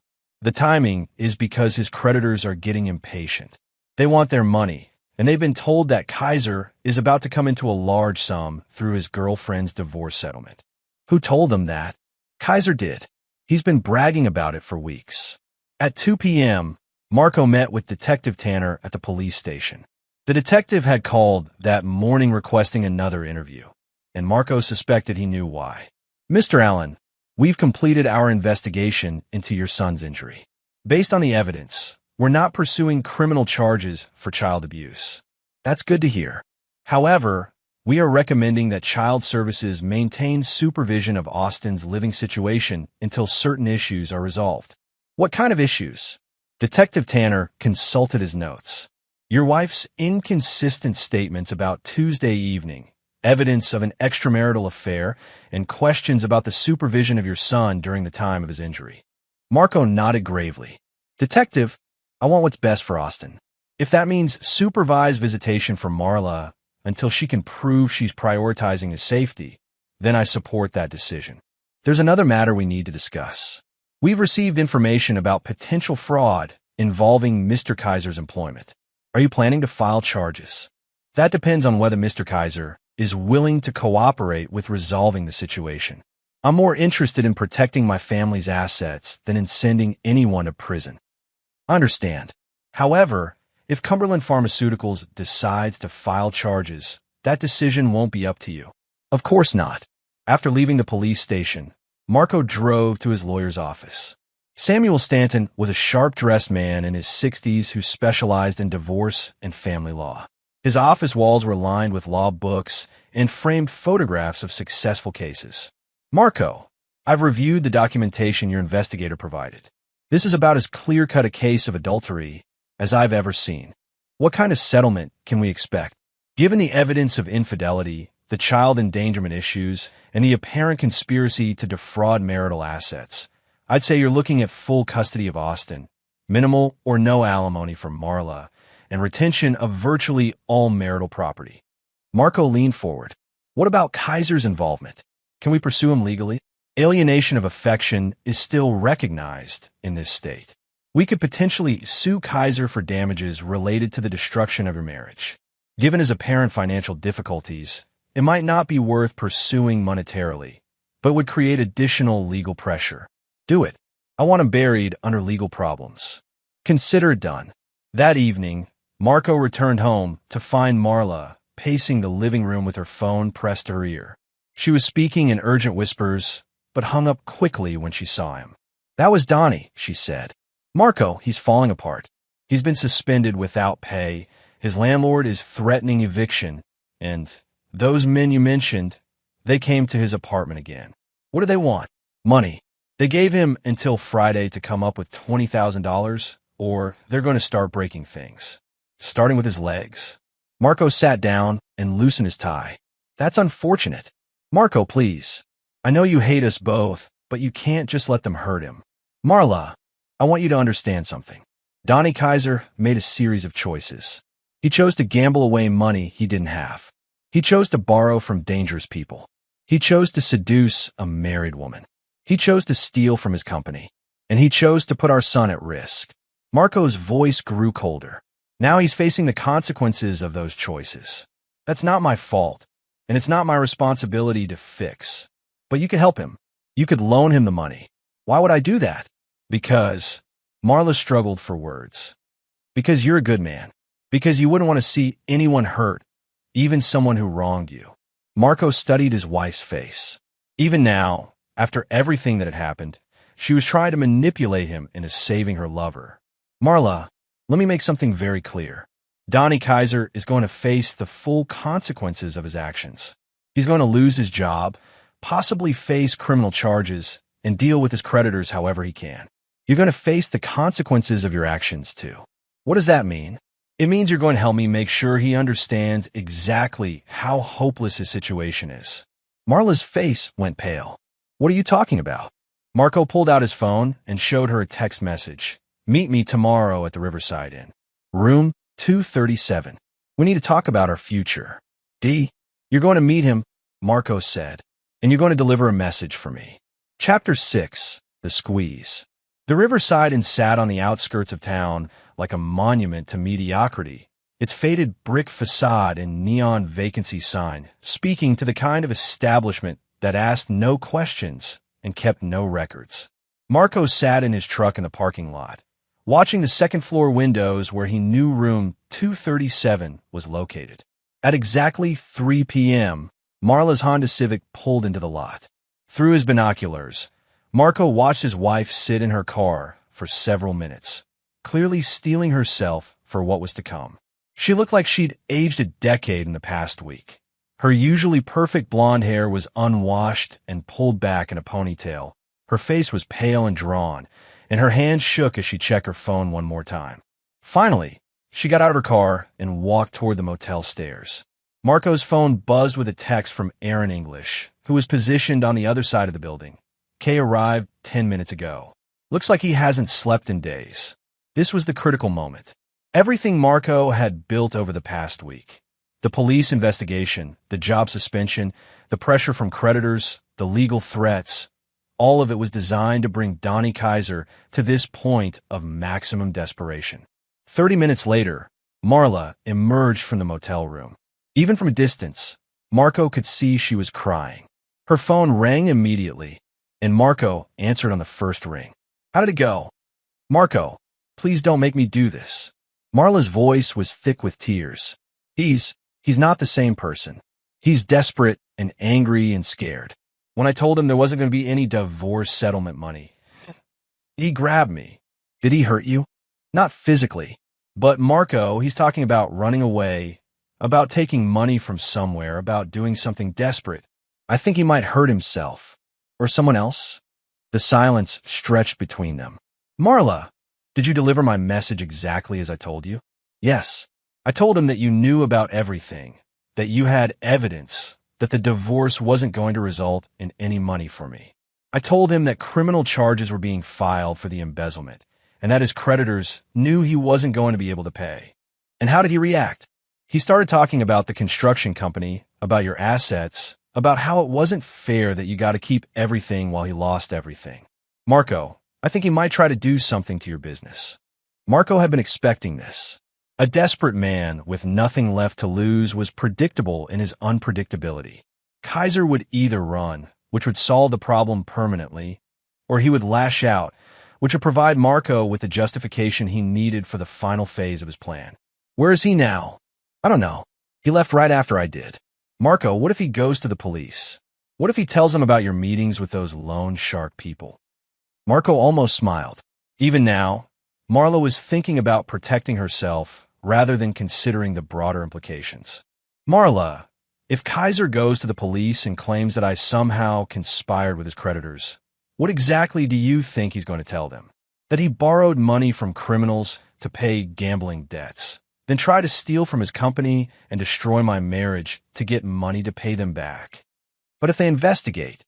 is because his creditors are getting impatient. They want their money, and they've been told that Kaiser is about to come into a large sum through his girlfriend's divorce settlement. Who told them that? Kaiser did. He's been bragging about it for weeks. At 2 p.m., Marco met with Detective Tanner at the police station. The detective had called that morning requesting another interview, and Marco suspected he knew why. Mr. Allen, we've completed our investigation into your son's injury. Based on the evidence, we're not pursuing criminal charges for child abuse. That's good to hear. However, we are recommending that Child Services maintain supervision of Austin's living situation until certain issues are resolved. What kind of issues? Detective Tanner consulted his notes. Your wife's inconsistent statements about Tuesday evening, evidence of an extramarital affair, and questions about the supervision of your son during the time of his injury. Marco nodded gravely. Detective, I want what's best for Austin. If that means supervised visitation for Marla until she can prove she's prioritizing his safety, then I support that decision. There's another matter we need to discuss. We've received information about potential fraud involving Mr. Kaiser's employment. Are you planning to file charges? That depends on whether Mr. Kaiser is willing to cooperate with resolving the situation. I'm more interested in protecting my family's assets than in sending anyone to prison. I understand. However, if Cumberland Pharmaceuticals decides to file charges, that decision won't be up to you. Of course not. After leaving the police station, Marco drove to his lawyer's office. Samuel Stanton was a sharp-dressed man in his 60s who specialized in divorce and family law. His office walls were lined with law books and framed photographs of successful cases. Marco, I've reviewed the documentation your investigator provided. This is about as clear-cut a case of adultery as I've ever seen. What kind of settlement can we expect? Given the evidence of infidelity, the child endangerment issues, and the apparent conspiracy to defraud marital assets, I'd say you're looking at full custody of Austin, minimal or no alimony from Marla, and retention of virtually all marital property. Marco leaned forward. What about Kaiser's involvement? Can we pursue him legally? Alienation of affection is still recognized in this state. We could potentially sue Kaiser for damages related to the destruction of your marriage. Given his apparent financial difficulties, it might not be worth pursuing monetarily, but would create additional legal pressure. Do it. I want him buried under legal problems. Consider it done. That evening, Marco returned home to find Marla pacing the living room with her phone pressed to her ear. She was speaking in urgent whispers, but hung up quickly when she saw him. That was Donnie, she said. Marco, he's falling apart. He's been suspended without pay. His landlord is threatening eviction, and those men you mentioned, they came to his apartment again. What do they want? Money. They gave him until Friday to come up with $20,000, or they're going to start breaking things. Starting with his legs. Marco sat down and loosened his tie. That's unfortunate. Marco, please. I know you hate us both, but you can't just let them hurt him. Marla, I want you to understand something. Donnie Kaiser made a series of choices. He chose to gamble away money he didn't have. He chose to borrow from dangerous people. He chose to seduce a married woman. He chose to steal from his company. And he chose to put our son at risk. Marco's voice grew colder. Now he's facing the consequences of those choices. That's not my fault, and it's not my responsibility to fix. But you could help him. You could loan him the money. Why would I do that? Because Marla struggled for words. Because you're a good man. Because you wouldn't want to see anyone hurt, even someone who wronged you. Marco studied his wife's face. Even now, after everything that had happened, she was trying to manipulate him into saving her lover. Marla, let me make something very clear. Donnie Kaiser is going to face the full consequences of his actions. He's going to lose his job, possibly face criminal charges, and deal with his creditors however he can. You're going to face the consequences of your actions, too. What does that mean? It means you're going to help me make sure he understands exactly how hopeless his situation is. Marla's face went pale. What are you talking about? Marco pulled out his phone and showed her a text message. Meet me tomorrow at the Riverside Inn. Room 237. We need to talk about our future. D, you're going to meet him, Marco said, and you're going to deliver a message for me. Chapter 6. The Squeeze. The Riverside Inn sat on the outskirts of town like a monument to mediocrity, its faded brick facade and neon vacancy sign speaking to the kind of establishment that asked no questions and kept no records. Marco sat in his truck in the parking lot, watching the second-floor windows where he knew room 237 was located. At exactly 3 p.m., Marla's Honda Civic pulled into the lot. Through his binoculars, Marco watched his wife sit in her car for several minutes, clearly steeling herself for what was to come. She looked like she'd aged a decade in the past week. Her usually perfect blonde hair was unwashed and pulled back in a ponytail. Her face was pale and drawn, and her hands shook as she checked her phone one more time. Finally, she got out of her car and walked toward the motel stairs. Marco's phone buzzed with a text from Aaron English, who was positioned on the other side of the building. Kay arrived 10 minutes ago. Looks like he hasn't slept in days. This was the critical moment. Everything Marco had built over the past week. The police investigation, the job suspension, the pressure from creditors, the legal threats, All of it was designed to bring Donnie Kaiser to this point of maximum desperation. 30 minutes later, Marla emerged from the motel room. Even from a distance, Marco could see she was crying. Her phone rang immediately, and Marco answered on the first ring. "How did it go?" "Marco, please don't make me do this." Marla's voice was thick with tears. He's not the same person. He's desperate and angry and scared. When I told him there wasn't going to be any divorce settlement money, he grabbed me. Did he hurt you?" "Not physically. But Marco, he's talking about running away, about taking money from somewhere, about doing something desperate. I think he might hurt himself. Or someone else." The silence stretched between them. "Marla, did you deliver my message exactly as I told you?" "Yes. I told him that you knew about everything, that you had evidence, that the divorce wasn't going to result in any money for me. I told him that criminal charges were being filed for the embezzlement, and that his creditors knew he wasn't going to be able to pay." "And how did he react?" "He started talking about the construction company, about your assets, about how it wasn't fair that you got to keep everything while he lost everything. Marco, I think he might try to do something to your business." Marco had been expecting this. A desperate man with nothing left to lose was predictable in his unpredictability. Kaiser would either run, which would solve the problem permanently, or he would lash out, which would provide Marco with the justification he needed for the final phase of his plan. "Where is he now?" "I don't know. He left right after I did." "Marco, what if he goes to the police? What if he tells them about your meetings with those loan shark people?" Marco almost smiled. Even now, Marla was thinking about protecting herself rather than considering the broader implications. "Marla, if Kaiser goes to the police and claims that I somehow conspired with his creditors, what exactly do you think he's going to tell them? That he borrowed money from criminals to pay gambling debts, then try to steal from his company and destroy my marriage to get money to pay them back? But if they investigate,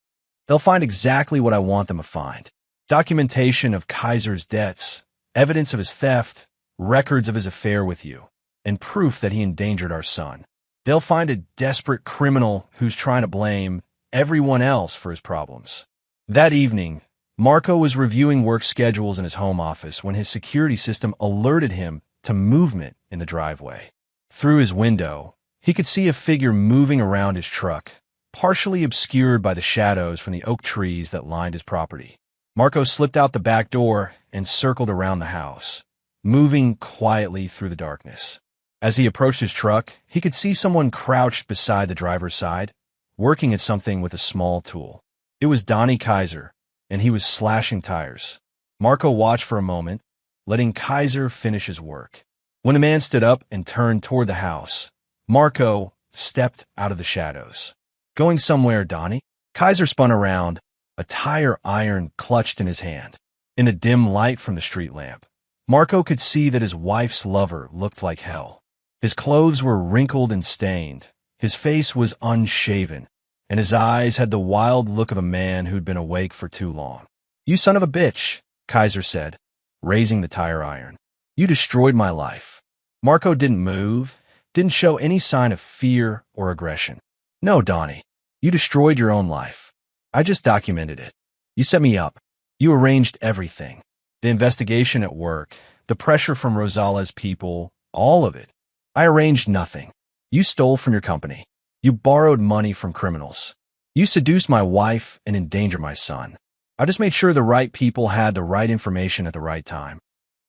they'll find exactly what I want them to find. Documentation of Kaiser's debts, evidence of his theft, records of his affair with you, and proof that he endangered our son. They'll find a desperate criminal who's trying to blame everyone else for his problems." That evening, Marco was reviewing work schedules in his home office when his security system alerted him to movement in the driveway. Through his window, he could see a figure moving around his truck, partially obscured by the shadows from the oak trees that lined his property. Marco slipped out the back door and circled around the house, moving quietly through the darkness. As he approached his truck, he could see someone crouched beside the driver's side, working at something with a small tool. It was Donnie Kaiser, and he was slashing tires. Marco watched for a moment, letting Kaiser finish his work. When the man stood up and turned toward the house, Marco stepped out of the shadows. "Going somewhere, Donnie?" Kaiser spun around, a tire iron clutched in his hand. In the dim light from the street lamp, Marco could see that his wife's lover looked like hell. His clothes were wrinkled and stained, his face was unshaven, and his eyes had the wild look of a man who'd been awake for too long. "You son of a bitch," Kaiser said, raising the tire iron. "You destroyed my life." Marco didn't move, didn't show any sign of fear or aggression. "No, Donnie, you destroyed your own life. I just documented it. You set me up. You arranged everything. The investigation at work, the pressure from Rosales' people, all of it. I arranged nothing. You stole from your company. You borrowed money from criminals. You seduced my wife and endangered my son. I just made sure the right people had the right information at the right time."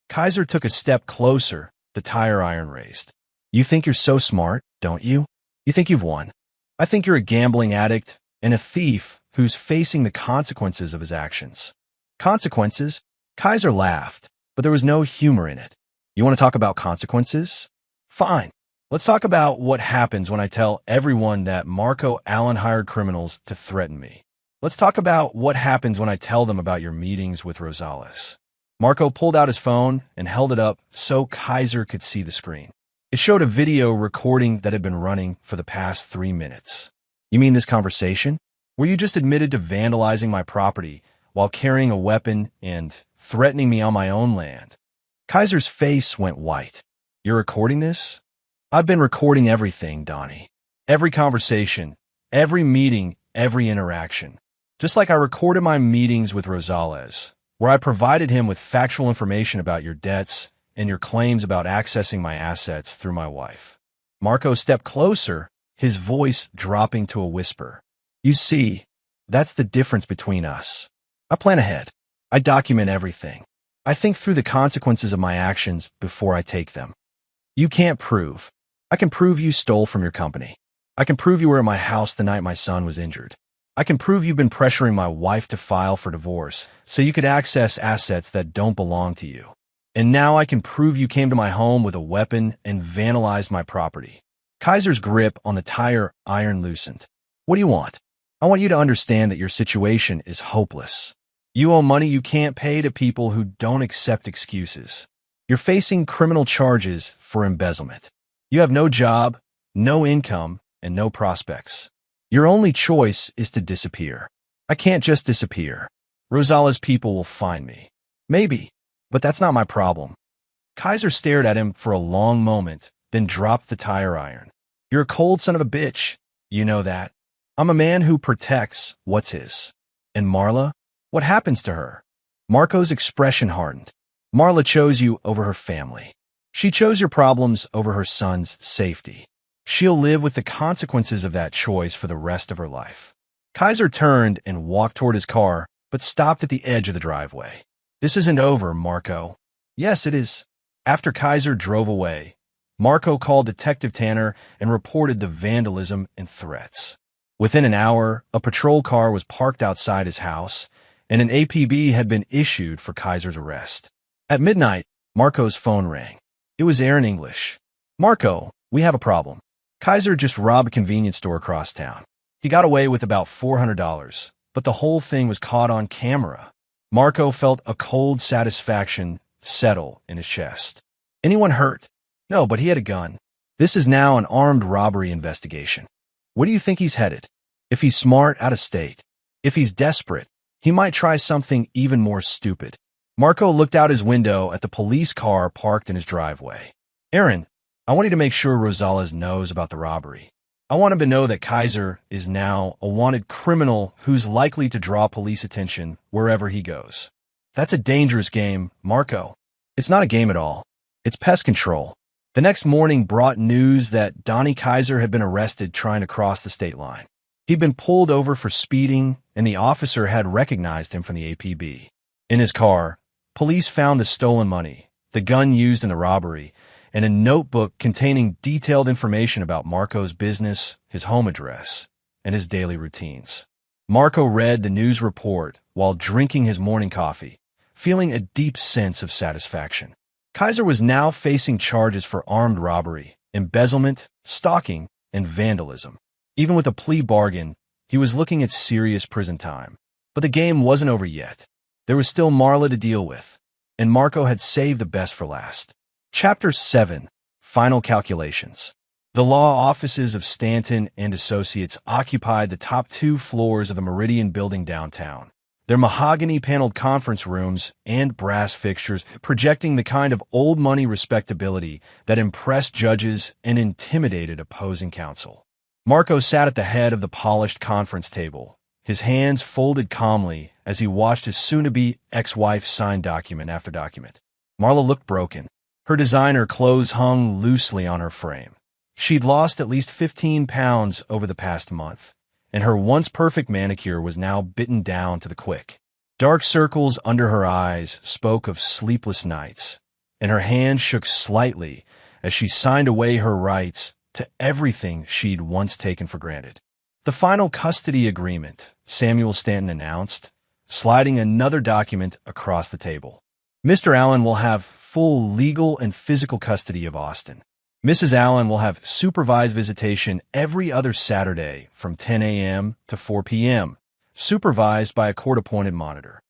Kaiser took a step closer, the tire iron raised. "You think you're so smart, don't you? You think you've won. I think you're a gambling addict and a thief who's facing the consequences of his actions." "Consequences?" Kaiser laughed, but there was no humor in it. "You want to talk about consequences? Fine. Let's talk about what happens when I tell everyone that Marco Allen hired criminals to threaten me. Let's talk about what happens when I tell them about your meetings with Rosales." Marco pulled out his phone and held it up so Kaiser could see the screen. It showed a video recording that had been running for the past 3 minutes. "You mean this conversation? Where you just admitted to vandalizing my property while carrying a weapon and threatening me on my own land?" Kaiser's face went white. "You're recording this?" "I've been recording everything, Donnie. Every conversation, every meeting, every interaction. Just like I recorded my meetings with Rosales, where I provided him with factual information about your debts and your claims about accessing my assets through my wife. Marco stepped closer, his voice dropping to a whisper. You see, that's the difference between us. I plan ahead. I document everything. I think through the consequences of my actions before I take them. You can't prove. I can prove you stole from your company. I can prove you were at my house the night my son was injured. I can prove you've been pressuring my wife to file for divorce so you could access assets that don't belong to you. And now I can prove you came to my home with a weapon and vandalized my property. Kaiser's grip on the tire iron loosened. What do you want? I want you to understand that your situation is hopeless. You owe money you can't pay to people who don't accept excuses. You're facing criminal charges for embezzlement. You have no job, no income, and no prospects. Your only choice is to disappear. I can't just disappear. Rosales' people will find me. Maybe, but that's not my problem. Kaiser stared at him for a long moment, then dropped the tire iron. You're a cold son of a bitch. You know that. I'm a man who protects what's his. And Marla? What happens to her? Marco's expression hardened. Marla chose you over her family. She chose your problems over her son's safety. She'll live with the consequences of that choice for the rest of her life. Kaiser turned and walked toward his car, but stopped at the edge of the driveway. This isn't over, Marco. Yes, it is. After Kaiser drove away, Marco called Detective Tanner and reported the vandalism and threats. Within an hour, a patrol car was parked outside his house, and an APB had been issued for Kaiser's arrest. At midnight, Marco's phone rang. It was Aaron English. Marco, we have a problem. Kaiser just robbed a convenience store across town. He got away with about $400, but the whole thing was caught on camera. Marco felt a cold satisfaction settle in his chest. Anyone hurt? No, but he had a gun. This is now an armed robbery investigation. Where do you think he's headed? If he's smart, out of state. If he's desperate, he might try something even more stupid. Marco looked out his window at the police car parked in his driveway. Aaron, I want you to make sure Rosales knows about the robbery. I want him to know that Kaiser is now a wanted criminal who's likely to draw police attention wherever he goes. That's a dangerous game, Marco. It's not a game at all. It's pest control. The next morning brought news that Donnie Kaiser had been arrested trying to cross the state line. He'd been pulled over for speeding, and the officer had recognized him from the APB. In his car, police found the stolen money, the gun used in the robbery, and a notebook containing detailed information about Marco's business, his home address, and his daily routines. Marco read the news report while drinking his morning coffee, feeling a deep sense of satisfaction. Kaiser was now facing charges for armed robbery, embezzlement, stalking, and vandalism. Even with a plea bargain, he was looking at serious prison time. But the game wasn't over yet. There was still Marla to deal with, and Marco had saved the best for last. Chapter 7. Final Calculations. The law offices of Stanton and Associates occupied the top 2 floors of the Meridian building downtown, their mahogany-paneled conference rooms and brass fixtures projecting the kind of old-money respectability that impressed judges and intimidated opposing counsel. Marco sat at the head of the polished conference table, his hands folded calmly as he watched his soon-to-be ex-wife sign document after document. Marla looked broken. Her designer clothes hung loosely on her frame. She'd lost at least 15 pounds over the past month, and her once-perfect manicure was now bitten down to the quick. Dark circles under her eyes spoke of sleepless nights, and her hand shook slightly as she signed away her rights to everything she'd once taken for granted. The final custody agreement, Samuel Stanton announced, sliding another document across the table. Mr. Allen will have full legal and physical custody of Austin. Mrs. Allen will have supervised visitation every other Saturday from 10 a.m. to 4 p.m., supervised by a court-appointed monitor.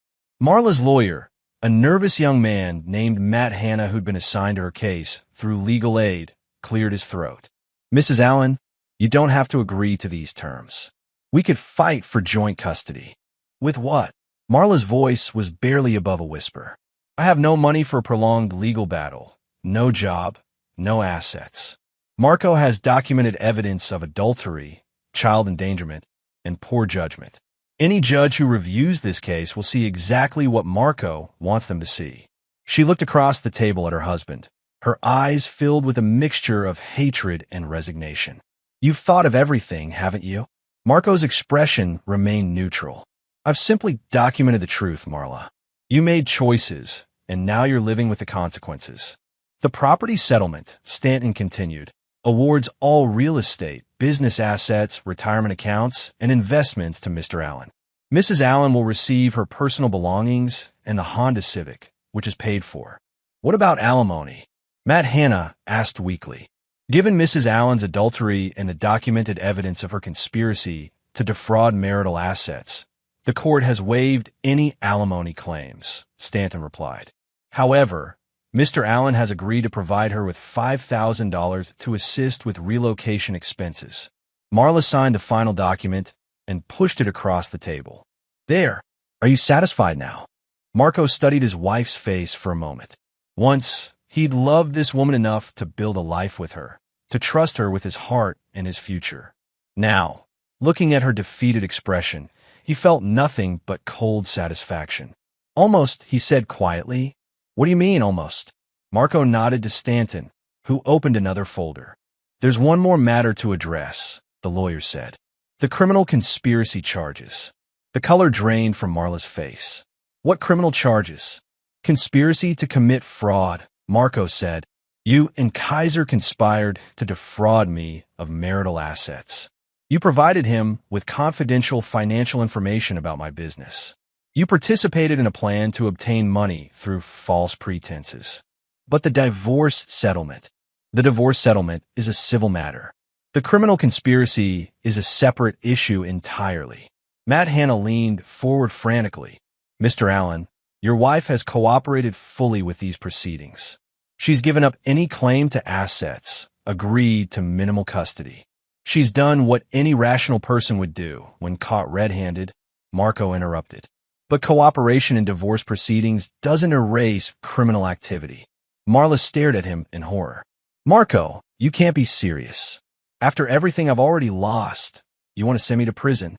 Marla's lawyer, a nervous young man named Matt Hanna who'd been assigned to her case through legal aid, cleared his throat. Mrs. Allen, you don't have to agree to these terms. We could fight for joint custody. With what? Marla's voice was barely above a whisper. I have no money for a prolonged legal battle, no job, no assets. Marco has documented evidence of adultery, child endangerment, and poor judgment. Any judge who reviews this case will see exactly what Marco wants them to see. She looked across the table at her husband, her eyes filled with a mixture of hatred and resignation. You've thought of everything, haven't you? Marco's expression remained neutral. I've simply documented the truth, Marla. You made choices, and now you're living with the consequences. The property settlement, Stanton continued, awards all real estate, business assets, retirement accounts, and investments to Mr. Allen. Mrs. Allen will receive her personal belongings and the Honda Civic, which is paid for. What about alimony? Matt Hanna asked weakly. Given Mrs. Allen's adultery and the documented evidence of her conspiracy to defraud marital assets, the court has waived any alimony claims, Stanton replied. However, Mr. Allen has agreed to provide her with $5,000 to assist with relocation expenses. Marla signed the final document and pushed it across the table. There. Are you satisfied now? Marco studied his wife's face for a moment. Once, he'd loved this woman enough to build a life with her, to trust her with his heart and his future. Now, looking at her defeated expression, he felt nothing but cold satisfaction. Almost, he said quietly. What do you mean, almost? Marco nodded to Stanton, who opened another folder. There's one more matter to address, the lawyer said. The criminal conspiracy charges. The color drained from Marla's face. What criminal charges? Conspiracy to commit fraud, Marco said. You and Kaiser conspired to defraud me of marital assets. You provided him with confidential financial information about my business. You participated in a plan to obtain money through false pretenses. But the divorce settlement. The divorce settlement is a civil matter. The criminal conspiracy is a separate issue entirely. Matt Hanna leaned forward frantically. Mr. Allen, your wife has cooperated fully with these proceedings. She's given up any claim to assets, agreed to minimal custody. She's done what any rational person would do when caught red-handed, Marco interrupted. But cooperation in divorce proceedings doesn't erase criminal activity. Marla stared at him in horror. Marco, you can't be serious. After everything I've already lost, you want to send me to prison?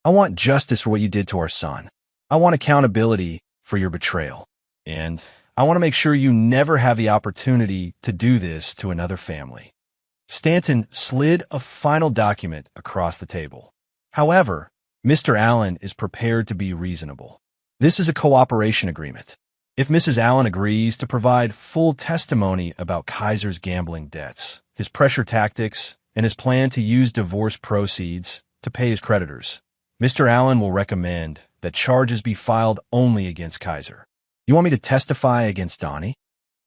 I want justice for what you did to our son. I want accountability for your betrayal. And I want to make sure you never have the opportunity to do this to another family. Stanton slid a final document across the table. However, Mr. Allen is prepared to be reasonable. This is a cooperation agreement. If Mrs. Allen agrees to provide full testimony about Kaiser's gambling debts, his pressure tactics, and his plan to use divorce proceeds to pay his creditors, Mr. Allen will recommend that charges be filed only against Kaiser. You want me to testify against Donnie?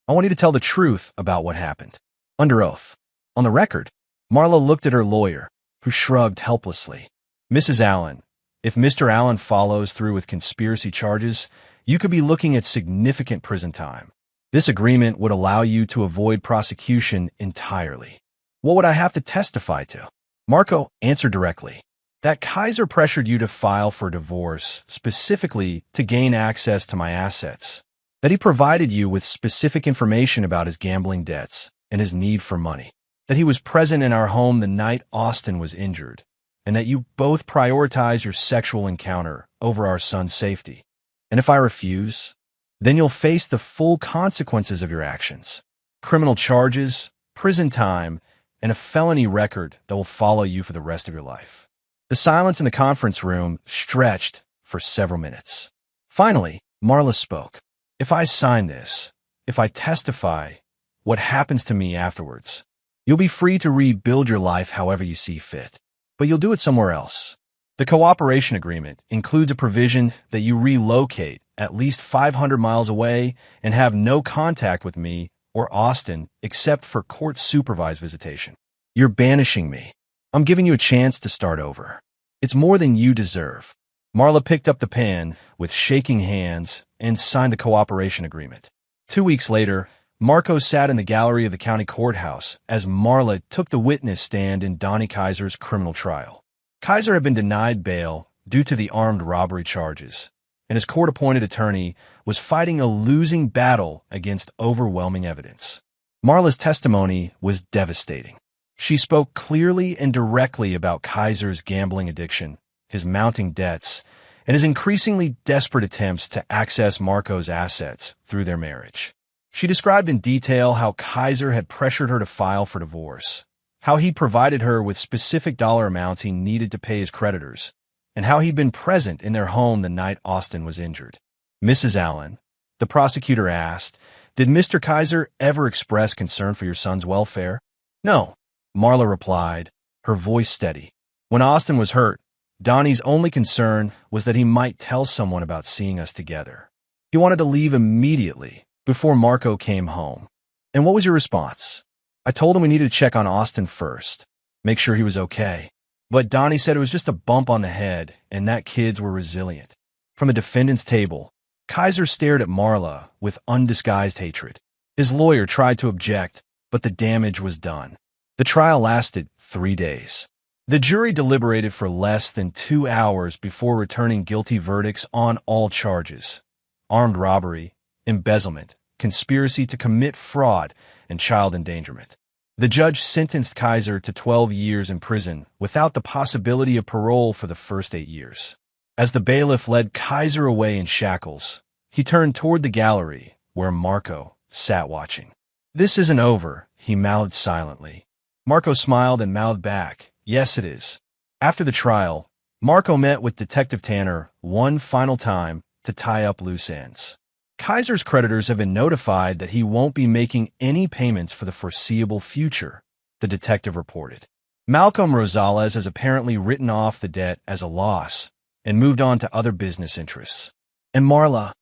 I want you to tell the truth about what happened. Under oath. On the record. Marla looked at her lawyer, who shrugged helplessly. Mrs. Allen, if Mr. Allen follows through with conspiracy charges, you could be looking at significant prison time. This agreement would allow you to avoid prosecution entirely. What would I have to testify to? Marco answered directly. That Kaiser pressured you to file for divorce, specifically to gain access to my assets. That he provided you with specific information about his gambling debts and his need for money. That he was present in our home the night Austin was injured. And that you both prioritize your sexual encounter over our son's safety. And if I refuse, then you'll face the full consequences of your actions. Criminal charges, prison time, and a felony record that will follow you for the rest of your life. The silence in the conference room stretched for several minutes. Finally, Marla spoke. If I sign this, if I testify, what happens to me afterwards? You'll be free to rebuild your life however you see fit. But you'll do it somewhere else. The cooperation agreement includes a provision that you relocate at least 500 miles away and have no contact with me or Austin except for court-supervised visitation. You're banishing me. I'm giving you a chance to start over. It's more than you deserve. Marla picked up the pen with shaking hands and signed the cooperation agreement. 2 weeks later, Marco sat in the gallery of the county courthouse as Marla took the witness stand in Donnie Kaiser's criminal trial. Kaiser had been denied bail due to the armed robbery charges, and his court-appointed attorney was fighting a losing battle against overwhelming evidence. Marla's testimony was devastating. She spoke clearly and directly about Kaiser's gambling addiction, his mounting debts, and his increasingly desperate attempts to access Marco's assets through their marriage. She described in detail how Kaiser had pressured her to file for divorce, how he provided her with specific dollar amounts he needed to pay his creditors, and how he'd been present in their home the night Austin was injured. "Mrs. Allen," the prosecutor asked, "did Mr. Kaiser ever express concern for your son's welfare?" "No," Marla replied, her voice steady. "When Austin was hurt, Donnie's only concern was that he might tell someone about seeing us together. He wanted to leave immediately before Marco came home." "And what was your response?" "I told him we needed to check on Austin first, make sure he was okay. But Donnie said it was just a bump on the head and that kids were resilient." From the defendant's table, Kaiser stared at Marla with undisguised hatred. His lawyer tried to object, but the damage was done. The trial lasted 3 days. The jury deliberated for less than 2 hours before returning guilty verdicts on all charges: armed robbery, embezzlement, conspiracy to commit fraud, and child endangerment. The judge sentenced Kaiser to 12 years in prison without the possibility of parole for the first 8 years. As the bailiff led Kaiser away in shackles, he turned toward the gallery where Marco sat watching. "This isn't over," he mouthed silently. Marco smiled and mouthed back, "Yes, it is." After the trial, Marco met with Detective Tanner one final time to tie up loose ends. "Kaiser's creditors have been notified that he won't be making any payments for the foreseeable future," the detective reported. "Malcolm Rosales has apparently written off the debt as a loss and moved on to other business interests. And Marla,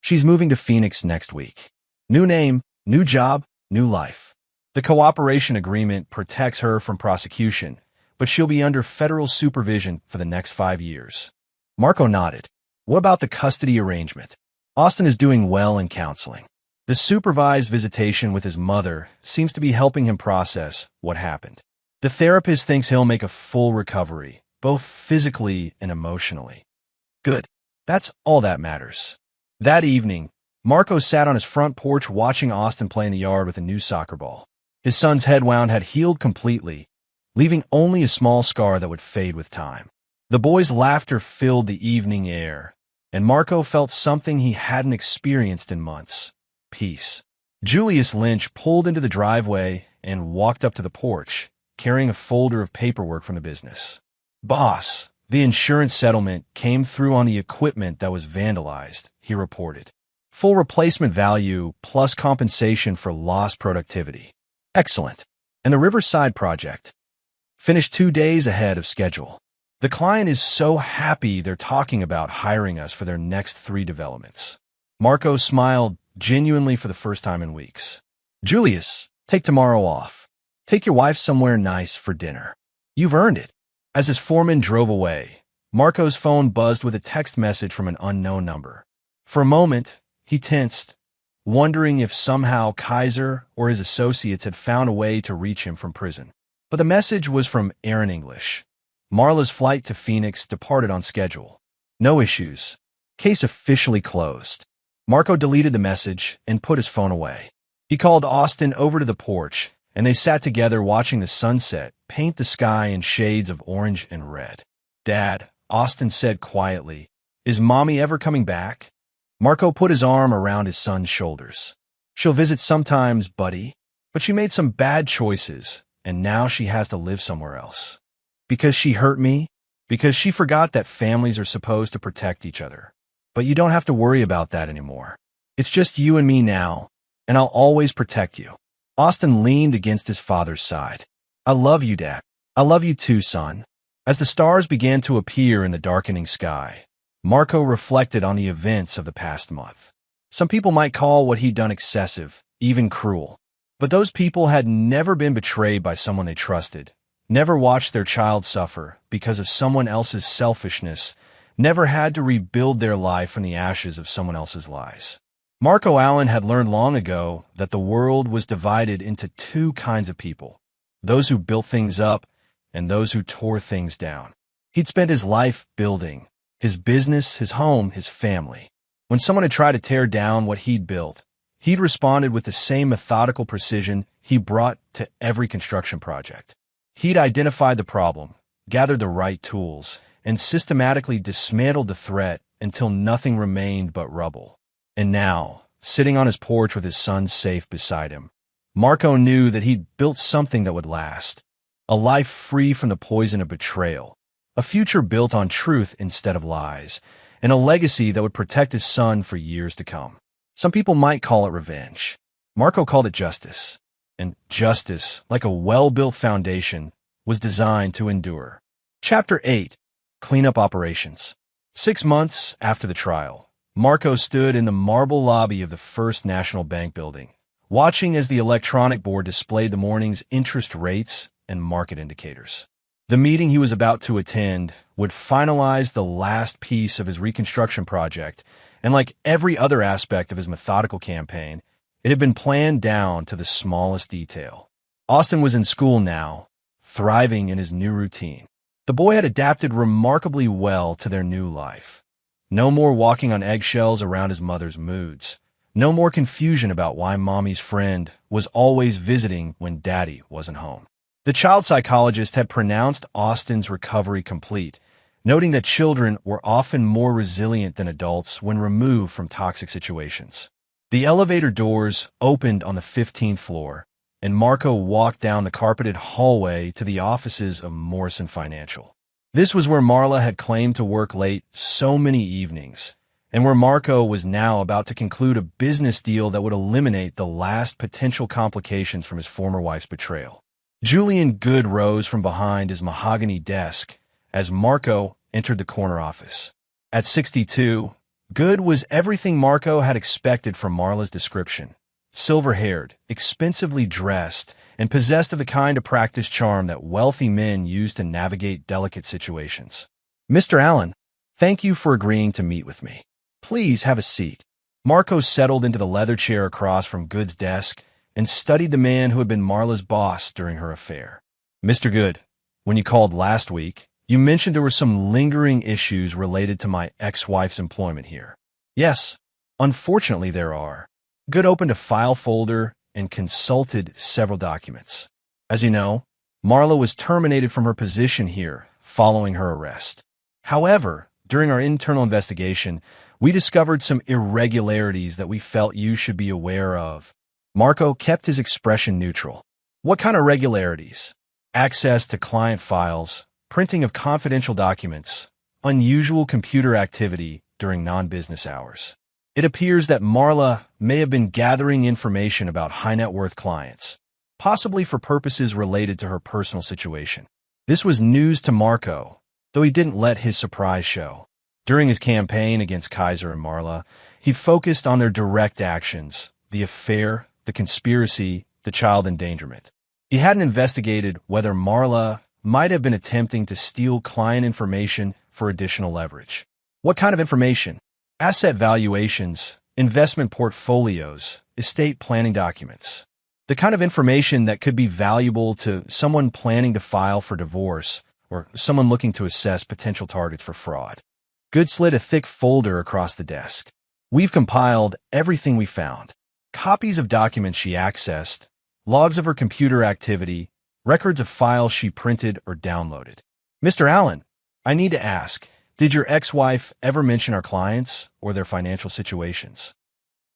she's moving to Phoenix next week. New name, new job, new life. The cooperation agreement protects her from prosecution, but she'll be under federal supervision for the next 5 years." Marco nodded. "What about the custody arrangement?" "Austin is doing well in counseling. The supervised visitation with his mother seems to be helping him process what happened. The therapist thinks he'll make a full recovery, both physically and emotionally." "Good. That's all that matters." That evening, Marco sat on his front porch watching Austin play in the yard with a new soccer ball. His son's head wound had healed completely, leaving only a small scar that would fade with time. The boy's laughter filled the evening air, and Marco felt something he hadn't experienced in months: peace. Julius Lynch pulled into the driveway and walked up to the porch, carrying a folder of paperwork from the business. "Boss, the insurance settlement came through on the equipment that was vandalized," he reported. "Full replacement value plus compensation for lost productivity." "Excellent. And the Riverside project?" "Finished 2 days ahead of schedule. The client is so happy they're talking about hiring us for their next 3 developments." Marco smiled genuinely for the first time in weeks. "Julius, take tomorrow off. Take your wife somewhere nice for dinner. You've earned it." As his foreman drove away, Marco's phone buzzed with a text message from an unknown number. For a moment, he tensed, wondering if somehow Kaiser or his associates had found a way to reach him from prison. But the message was from Aaron English. Marla's flight to Phoenix departed on schedule. No issues. Case officially closed. Marco deleted the message and put his phone away. He called Austin over to the porch, and they sat together watching the sunset paint the sky in shades of orange and red. "Dad," Austin said quietly, "is Mommy ever coming back?" Marco put his arm around his son's shoulders. "She'll visit sometimes, buddy, but she made some bad choices, and now she has to live somewhere else. Because she hurt me, because she forgot that families are supposed to protect each other. But you don't have to worry about that anymore. It's just you and me now, and I'll always protect you." Austin leaned against his father's side. "I love you, Dad. I love you too, son." As the stars began to appear in the darkening sky, Marco reflected on the events of the past month. Some people might call what he'd done excessive, even cruel. But those people had never been betrayed by someone they trusted, never watched their child suffer because of someone else's selfishness, never had to rebuild their life from the ashes of someone else's lies. Marco Allen had learned long ago that the world was divided into 2 kinds of people: those who built things up and those who tore things down. He'd spent his life building, his business, his home, his family. When someone had tried to tear down what he'd built, he'd responded with the same methodical precision he brought to every construction project. He'd identified the problem, gathered the right tools, and systematically dismantled the threat until nothing remained but rubble. And now, sitting on his porch with his son's safe beside him, Marco knew that he'd built something that would last. A life free from the poison of betrayal, a future built on truth instead of lies, and a legacy that would protect his son for years to come. Some people might call it revenge. Marco called it justice. And justice, like a well-built foundation, was designed to endure. Chapter 8. Cleanup Operations. 6 months after the trial, Marco stood in the marble lobby of the First National Bank building, watching as the electronic board displayed the morning's interest rates and market indicators. The meeting he was about to attend would finalize the last piece of his reconstruction project, and like every other aspect of his methodical campaign, it had been planned down to the smallest detail. Austin was in school now, thriving in his new routine. The boy had adapted remarkably well to their new life. No more walking on eggshells around his mother's moods. No more confusion about why mommy's friend was always visiting when daddy wasn't home. The child psychologist had pronounced Austin's recovery complete, noting that children were often more resilient than adults when removed from toxic situations. The elevator doors opened on the 15th floor, and Marco walked down the carpeted hallway to the offices of Morrison Financial. This was where Marla had claimed to work late so many evenings, and where Marco was now about to conclude a business deal that would eliminate the last potential complications from his former wife's betrayal. Julian Good rose from behind his mahogany desk as Marco entered the corner office. At 62, Good was everything Marco had expected from Marla's description. Silver-haired, expensively dressed, and possessed of the kind of practiced charm that wealthy men use to navigate delicate situations. "Mr. Allen, thank you for agreeing to meet with me. Please have a seat." Marco settled into the leather chair across from Good's desk and studied the man who had been Marla's boss during her affair. "Mr. Good, when you called last week, you mentioned there were some lingering issues related to my ex-wife's employment here." "Yes, unfortunately there are." Good opened a file folder and consulted several documents. "As you know, Marla was terminated from her position here following her arrest. However, during our internal investigation, we discovered some irregularities that we felt you should be aware of." Marco kept his expression neutral. "What kind of irregularities?" "Access to client files, printing of confidential documents, unusual computer activity during non-business hours. It appears that Marla may have been gathering information about high-net-worth clients, possibly for purposes related to her personal situation." This was news to Marco, though he didn't let his surprise show. During his campaign against Kaiser and Marla, he'd focused on their direct actions, the affair, the conspiracy, the child endangerment. He hadn't investigated whether Marla might have been attempting to steal client information for additional leverage. "What kind of information?" "Asset valuations, investment portfolios, estate planning documents. The kind of information that could be valuable to someone planning to file for divorce or someone looking to assess potential targets for fraud." Good slid a thick folder across the desk. "We've compiled everything we found. Copies of documents she accessed, logs of her computer activity, records of files she printed or downloaded." "Mr. Allen, I need to ask, did your ex-wife ever mention our clients or their financial situations?"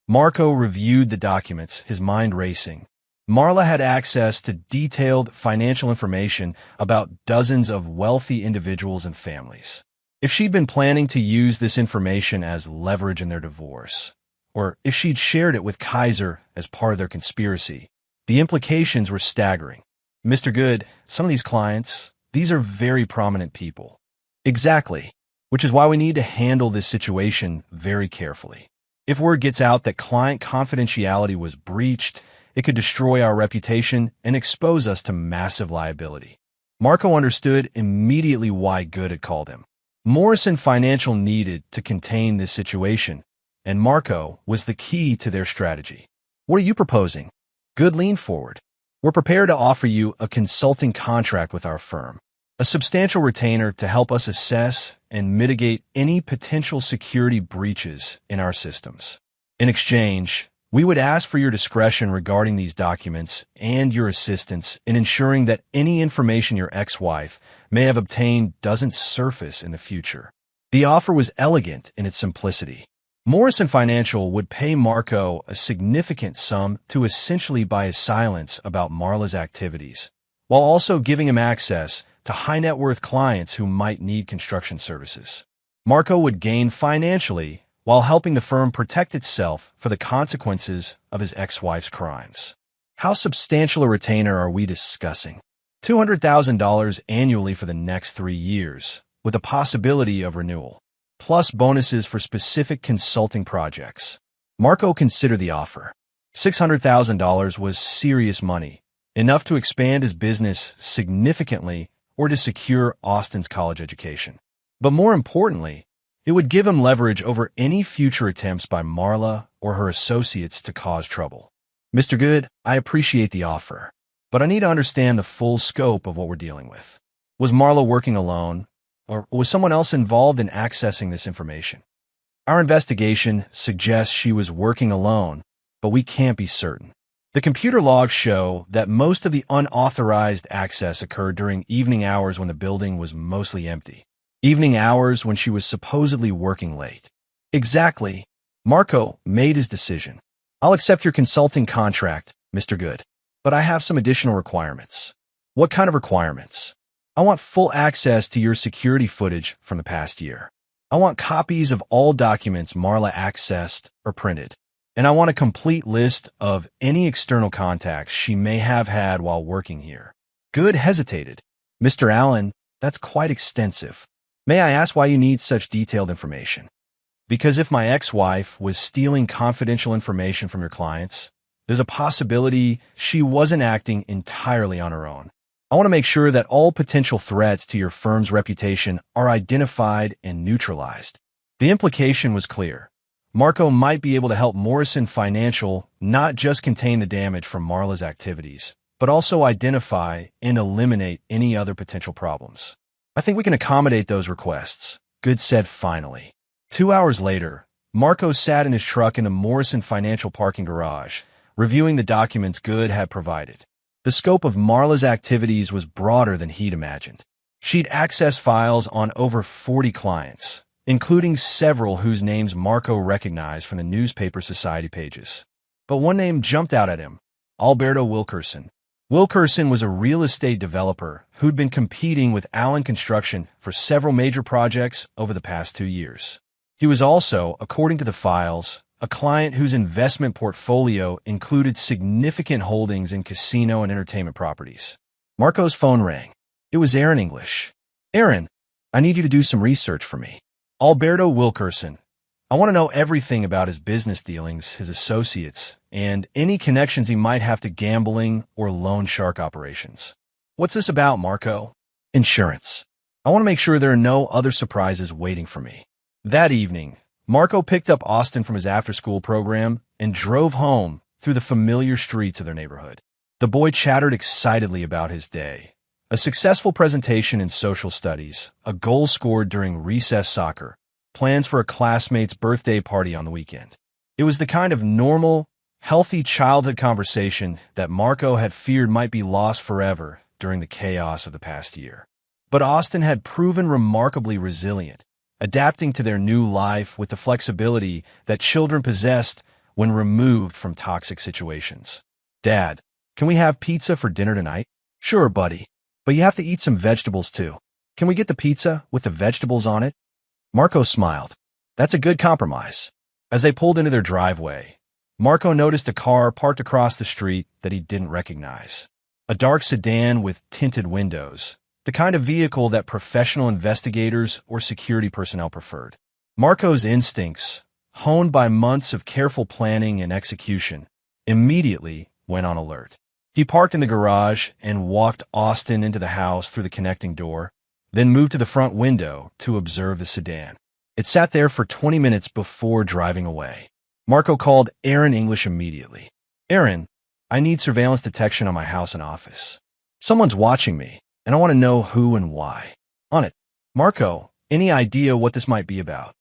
Marco reviewed the documents, his mind racing. Marla had access to detailed financial information about dozens of wealthy individuals and families. If she'd been planning to use this information as leverage in their divorce, or if she'd shared it with Kaiser as part of their conspiracy, the implications were staggering. "Mr. Good, some of these clients, these are very prominent people." "Exactly. Which is why we need to handle this situation very carefully. If word gets out that client confidentiality was breached, it could destroy our reputation and expose us to massive liability." Marco understood immediately why Good had called him. Morrison Financial needed to contain this situation, and Marco was the key to their strategy. "What are you proposing?" Good leaned forward. "We're prepared to offer you a consulting contract with our firm, a substantial retainer to help us assess and mitigate any potential security breaches in our systems. In exchange, We would ask for your discretion regarding these documents and your assistance in ensuring that any information your ex-wife may have obtained doesn't surface in the future. The offer was elegant in its simplicity. Morrison Financial would pay Marco a significant sum to essentially buy his silence about Marla's activities, while also giving him access to high-net-worth clients who might need construction services. Marco would gain financially while helping the firm protect itself for the consequences of his ex-wife's crimes. How substantial a retainer are we discussing? $200,000 annually for the next 3 years, with a possibility of renewal, plus bonuses for specific consulting projects. Marco considered the offer. $600,000 was serious money, enough to expand his business significantly or to secure Austin's college education. But more importantly, it would give him leverage over any future attempts by Marla or her associates to cause trouble. Mr. Good, I appreciate the offer, but I need to understand the full scope of what we're dealing with. Was Marla working alone, or was someone else involved in accessing this information? Our investigation suggests she was working alone, but we can't be certain. The computer logs show that most of the unauthorized access occurred during evening hours when the building was mostly empty. Evening hours when she was supposedly working late. Exactly. Marco made his decision. I'll accept your consulting contract, Mr. Good, but I have some additional requirements. What kind of requirements? I want full access to your security footage from the past year. I want copies of all documents Marla accessed or printed. And I want a complete list of any external contacts she may have had while working here. Good hesitated. Mr. Allen, that's quite extensive. May I ask why you need such detailed information? Because if my ex-wife was stealing confidential information from your clients, there's a possibility she wasn't acting entirely on her own. I want to make sure that all potential threats to your firm's reputation are identified and neutralized. The implication was clear. Marco might be able to help Morrison Financial not just contain the damage from Marla's activities, but also identify and eliminate any other potential problems. I think we can accommodate those requests, Good said finally. 2 hours later, Marco sat in his truck in the Morrison Financial parking garage, reviewing the documents Good had provided. The scope of Marla's activities was broader than he'd imagined. She'd accessed files on over 40 clients, including several whose names Marco recognized from the newspaper society pages. But one name jumped out at him, Alberto Wilkerson. Wilkerson was a real estate developer who'd been competing with Allen Construction for several major projects over the past 2 years. He was also, according to the files, a client whose investment portfolio included significant holdings in casino and entertainment properties. Marco's phone rang. It was Aaron English. Aaron, I need you to do some research for me. Alberto Wilkerson. I want to know everything about his business dealings, his associates, and any connections he might have to gambling or loan shark operations. What's this about, Marco? Insurance. I want to make sure there are no other surprises waiting for me. That evening, Marco picked up Austin from his after-school program and drove home through the familiar streets of their neighborhood. The boy chattered excitedly about his day. A successful presentation in social studies, a goal scored during recess soccer, plans for a classmate's birthday party on the weekend. It was the kind of normal, healthy childhood conversation that Marco had feared might be lost forever during the chaos of the past year. But Austin had proven remarkably resilient, adapting to their new life with the flexibility that children possessed when removed from toxic situations. Dad, can we have pizza for dinner tonight? Sure, buddy, but you have to eat some vegetables too. Can we get the pizza with the vegetables on it? Marco smiled. That's a good compromise. As they pulled into their driveway, Marco noticed a car parked across the street that he didn't recognize. A dark sedan with tinted windows, the kind of vehicle that professional investigators or security personnel preferred. Marco's instincts, honed by months of careful planning and execution, immediately went on alert. He parked in the garage and walked Austin into the house through the connecting door, then moved to the front window to observe the sedan. It sat there for 20 minutes before driving away. Marco called Aaron English immediately. Aaron, I need surveillance detection on my house and office. Someone's watching me, and I want to know who and why. On it. Marco, any idea what this might be about?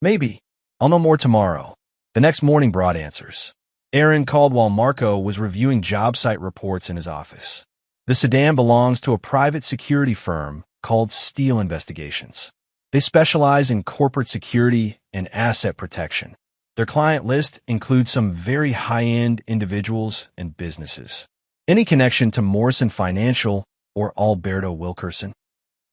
Maybe. I'll know more tomorrow. The next morning brought answers. Aaron called while Marco was reviewing job site reports in his office. The sedan belongs to a private security firm called Steele Investigations. They specialize in corporate security and asset protection. Their client list includes some very high-end individuals and businesses. Any connection to Morrison Financial or Alberto Wilkerson?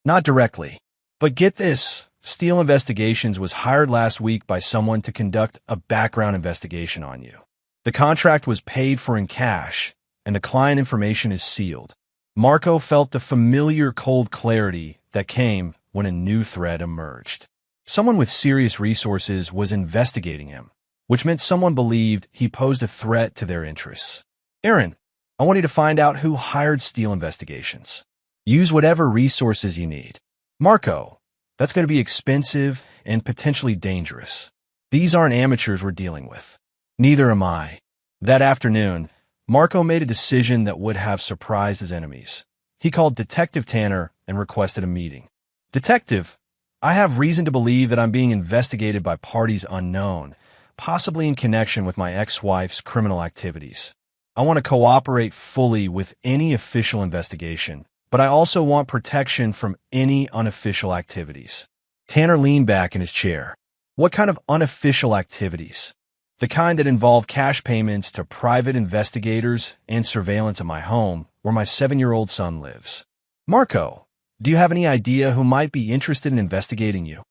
Not directly. But get this, Steele Investigations was hired last week by someone to conduct a background investigation on you. The contract was paid for in cash, and the client information is sealed. Marco felt the familiar cold clarity that came when a new threat emerged. Someone with serious resources was investigating him, which meant someone believed he posed a threat to their interests. Aaron, I want you to find out who hired Steele Investigations. Use whatever resources you need. Marco, that's going to be expensive and potentially dangerous. These aren't amateurs we're dealing with. Neither am I. That afternoon, Marco made a decision that would have surprised his enemies. He called Detective Tanner and requested a meeting. Detective, I have reason to believe that I'm being investigated by parties unknown, possibly in connection with my ex-wife's criminal activities. I want to cooperate fully with any official investigation, but I also want protection from any unofficial activities. Tanner leaned back in his chair. What kind of unofficial activities? The kind that involve cash payments to private investigators and surveillance of my home, where my 7-year-old son lives. Marco, do you have any idea who might be interested in investigating you?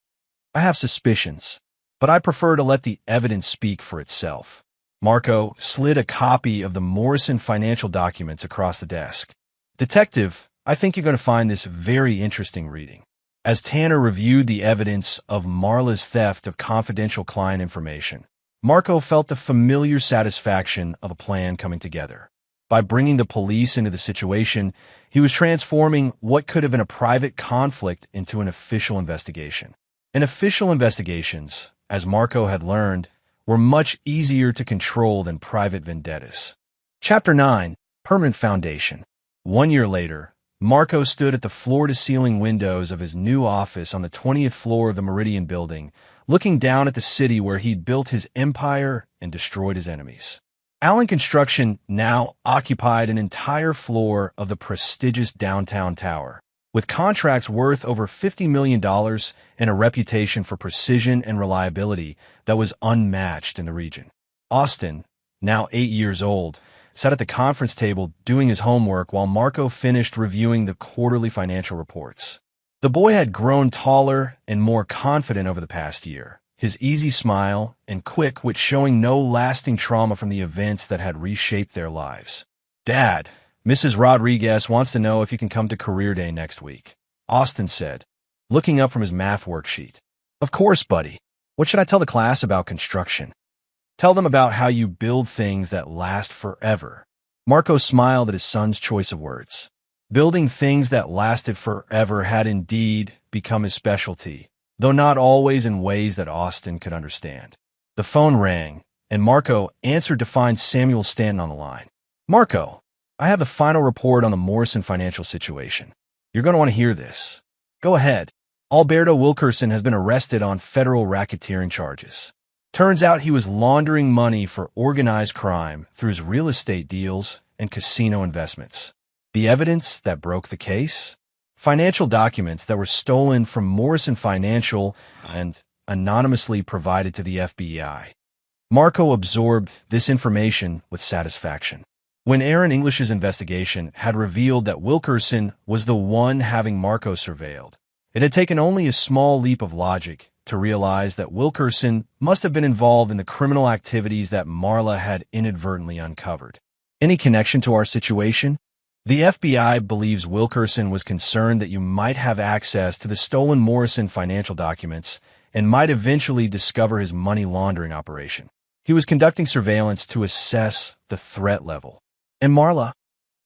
I have suspicions, but I prefer to let the evidence speak for itself. Marco slid a copy of the Morrison financial documents across the desk. Detective, I think you're going to find this very interesting reading. As Tanner reviewed the evidence of Marla's theft of confidential client information, Marco felt the familiar satisfaction of a plan coming together. By bringing the police into the situation, he was transforming what could have been a private conflict into an official investigation. And official investigations, as Marco had learned, were much easier to control than private vendettas. Chapter 9, Permanent Foundation. 1 year later, Marco stood at the floor-to-ceiling windows of his new office on the 20th floor of the Meridian building, looking down at the city where he'd built his empire and destroyed his enemies. Allen Construction now occupied an entire floor of the prestigious downtown tower, with contracts worth over $50 million and a reputation for precision and reliability that was unmatched in the region. Austin, now 8 years old, sat at the conference table doing his homework while Marco finished reviewing the quarterly financial reports. The boy had grown taller and more confident over the past year, his easy smile and quick wit showing no lasting trauma from the events that had reshaped their lives. Dad, Mrs. Rodriguez wants to know if you can come to Career Day next week, Austin said, looking up from his math worksheet. Of course, buddy. What should I tell the class about construction? Tell them about how you build things that last forever. Marco smiled at his son's choice of words. Building things that lasted forever had indeed become his specialty, though not always in ways that Austin could understand. The phone rang, and Marco answered to find Samuel Stanton on the line. Marco, I have the final report on the Morrison financial situation. You're going to want to hear this. Go ahead. Alberto Wilkerson has been arrested on federal racketeering charges. Turns out he was laundering money for organized crime through his real estate deals and casino investments. The evidence that broke the case? Financial documents that were stolen from Morrison Financial and anonymously provided to the FBI. Marco absorbed this information with satisfaction. When Aaron English's investigation had revealed that Wilkerson was the one having Marco surveilled, it had taken only a small leap of logic to realize that Wilkerson must have been involved in the criminal activities that Marla had inadvertently uncovered. Any connection to our situation? The FBI believes Wilkerson was concerned that you might have access to the stolen Morrison financial documents and might eventually discover his money laundering operation. He was conducting surveillance to assess the threat level. And Marla?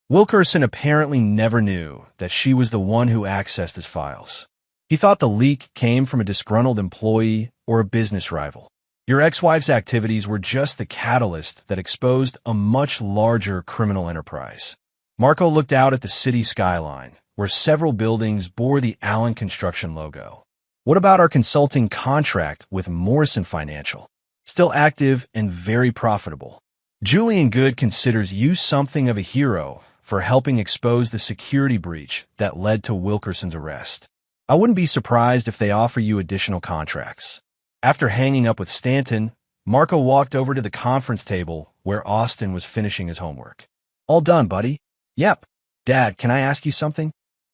Wilkerson apparently never knew that she was the one who accessed his files. He thought the leak came from a disgruntled employee or a business rival. Your ex-wife's activities were just the catalyst that exposed a much larger criminal enterprise. Marco looked out at the city skyline, where several buildings bore the Allen Construction logo. What about our consulting contract with Morrison Financial? Still active and very profitable. Julian Good considers you something of a hero for helping expose the security breach that led to Wilkerson's arrest. I wouldn't be surprised if they offer you additional contracts. After hanging up with Stanton, Marco walked over to the conference table where Austin was finishing his homework. All done, buddy? Yep. Dad, can I ask you something?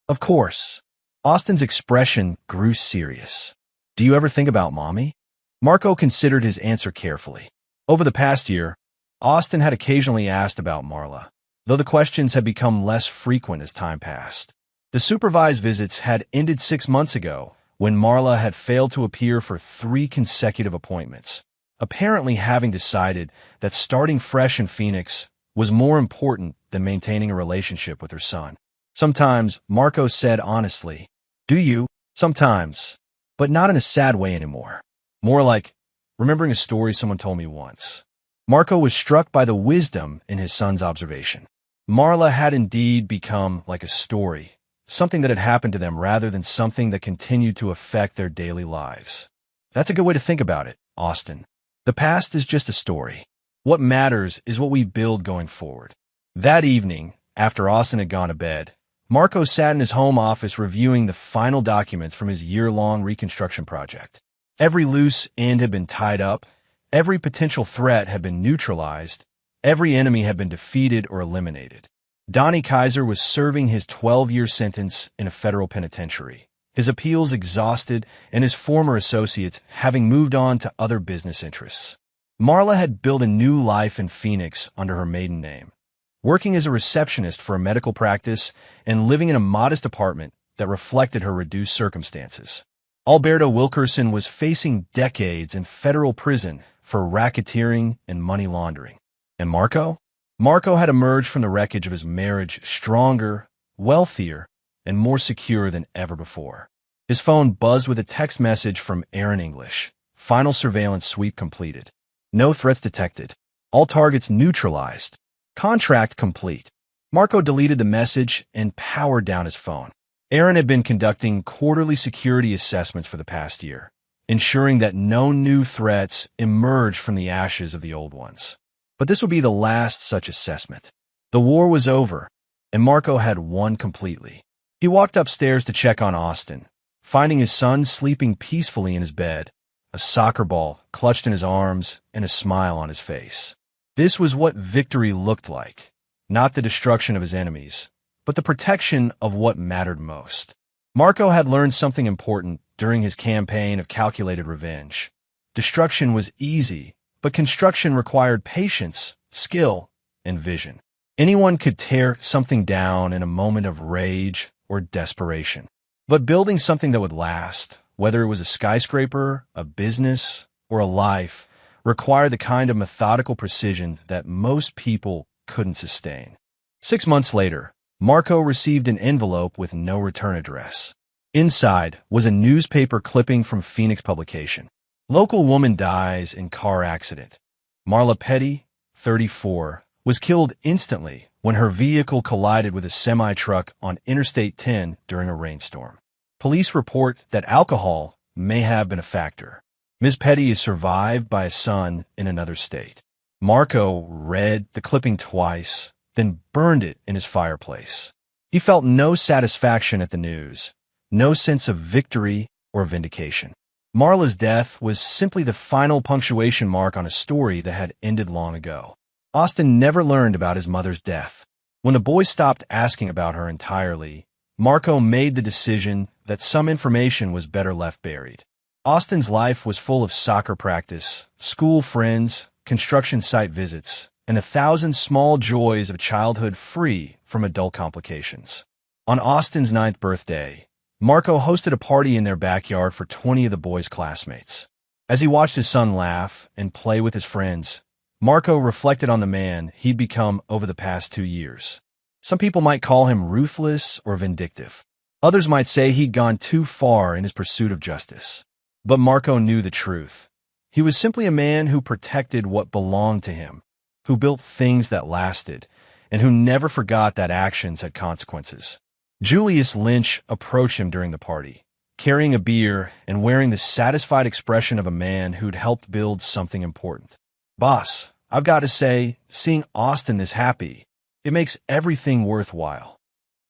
Of course. Austin's expression grew serious. Do you ever think about Mommy? Marco considered his answer carefully. Over the past year, Austin had occasionally asked about Marla, though the questions had become less frequent as time passed. The supervised visits had ended 6 months ago when Marla had failed to appear for 3 consecutive appointments, apparently having decided that starting fresh in Phoenix was more important than maintaining a relationship with her son. Sometimes, Marco said honestly, "Do you?" Sometimes, but not in a sad way anymore. More like remembering a story someone told me once. Marco was struck by the wisdom in his son's observation. Marla had indeed become like a story, something that had happened to them rather than something that continued to affect their daily lives. That's a good way to think about it, Austin. The past is just a story. What matters is what we build going forward. That evening, after Austin had gone to bed, Marco sat in his home office reviewing the final documents from his year-long reconstruction project. Every loose end had been tied up, every potential threat had been neutralized, every enemy had been defeated or eliminated. Donnie Kaiser was serving his 12-year sentence in a federal penitentiary, his appeals exhausted and his former associates having moved on to other business interests. Marla had built a new life in Phoenix under her maiden name, working as a receptionist for a medical practice and living in a modest apartment that reflected her reduced circumstances. Alberto Wilkerson was facing decades in federal prison for racketeering and money laundering. And Marco? Marco had emerged from the wreckage of his marriage stronger, wealthier, and more secure than ever before. His phone buzzed with a text message from Aaron English. Final surveillance sweep completed. No threats detected. All targets neutralized. Contract complete. Marco deleted the message and powered down his phone. Aaron had been conducting quarterly security assessments for the past year, ensuring that no new threats emerged from the ashes of the old ones. But this would be the last such assessment. The war was over, and Marco had won completely. He walked upstairs to check on Austin, finding his son sleeping peacefully in his bed, a soccer ball clutched in his arms and a smile on his face. This was what victory looked like, not the destruction of his enemies, but the protection of what mattered most. Marco had learned something important during his campaign of calculated revenge. Destruction was easy, but construction required patience, skill, and vision. Anyone could tear something down in a moment of rage or desperation. But building something that would last, whether it was a skyscraper, a business, or a life, required the kind of methodical precision that most people couldn't sustain. 6 months later, Marco received an envelope with no return address. Inside was a newspaper clipping from Phoenix publication. Local woman dies in car accident. Marla Petty, 34, was killed instantly when her vehicle collided with a semi-truck on Interstate 10 during a rainstorm. Police report that alcohol may have been a factor. Ms. Petty is survived by a son in another state. Marco read the clipping twice, then burned it in his fireplace. He felt no satisfaction at the news, no sense of victory or vindication. Marla's death was simply the final punctuation mark on a story that had ended long ago. Austin never learned about his mother's death. When the boy stopped asking about her entirely, Marco made the decision that some information was better left buried. Austin's life was full of soccer practice, school friends, construction site visits, and 1,000 small joys of childhood free from adult complications. On Austin's 9th birthday, Marco hosted a party in their backyard for 20 of the boys' classmates. As he watched his son laugh and play with his friends, Marco reflected on the man he'd become over the past 2 years. Some people might call him ruthless or vindictive. Others might say he'd gone too far in his pursuit of justice. But Marco knew the truth. He was simply a man who protected what belonged to him, who built things that lasted, and who never forgot that actions had consequences. Julius Lynch approached him during the party, carrying a beer and wearing the satisfied expression of a man who'd helped build something important. "Boss, I've got to say, seeing Austin this happy, it makes everything worthwhile.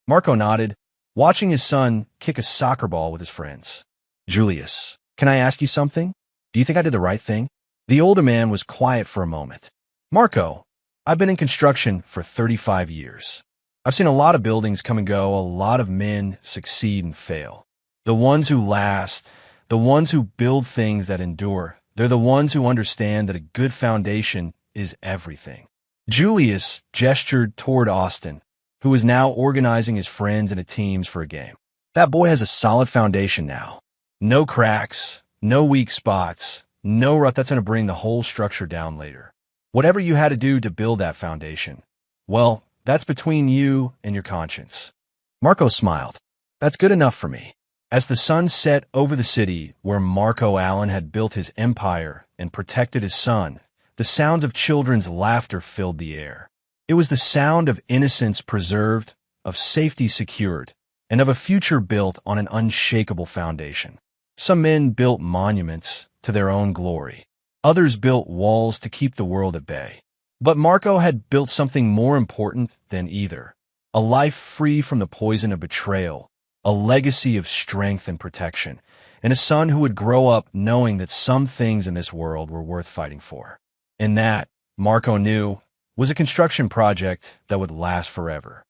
Marco nodded, watching his son kick a soccer ball with his friends. Julius, can I ask you something? Do you think I did the right thing? The older man was quiet for a moment. Marco, I've been in construction for 35 years. I've seen a lot of buildings come and go, a lot of men succeed and fail. The ones who last, the ones who build things that endure, they're the ones who understand that a good foundation is everything. Julius gestured toward Austin, who was now organizing his friends into teams for a game. That boy has a solid foundation now. No cracks, no weak spots, no rut that's going to bring the whole structure down later. Whatever you had to do to build that foundation, well, that's between you and your conscience. Marco smiled. That's good enough for me. As the sun set over the city where Marco Allen had built his empire and protected his son, the sounds of children's laughter filled the air. It was the sound of innocence preserved, of safety secured, and of a future built on an unshakable foundation. Some men built monuments to their own glory. Others built walls to keep the world at bay. But Marco had built something more important than either. A life free from the poison of betrayal, a legacy of strength and protection, and a son who would grow up knowing that some things in this world were worth fighting for. And that, Marco knew, was a construction project that would last forever.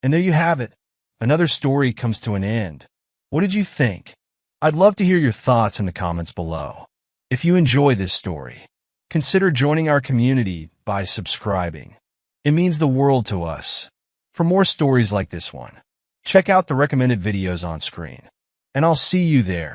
And there you have it. Another story comes to an end. What did you think? I'd love to hear your thoughts in the comments below. If you enjoy this story, consider joining our community by subscribing. It means the world to us. For more stories like this one, check out the recommended videos on screen. And I'll see you there.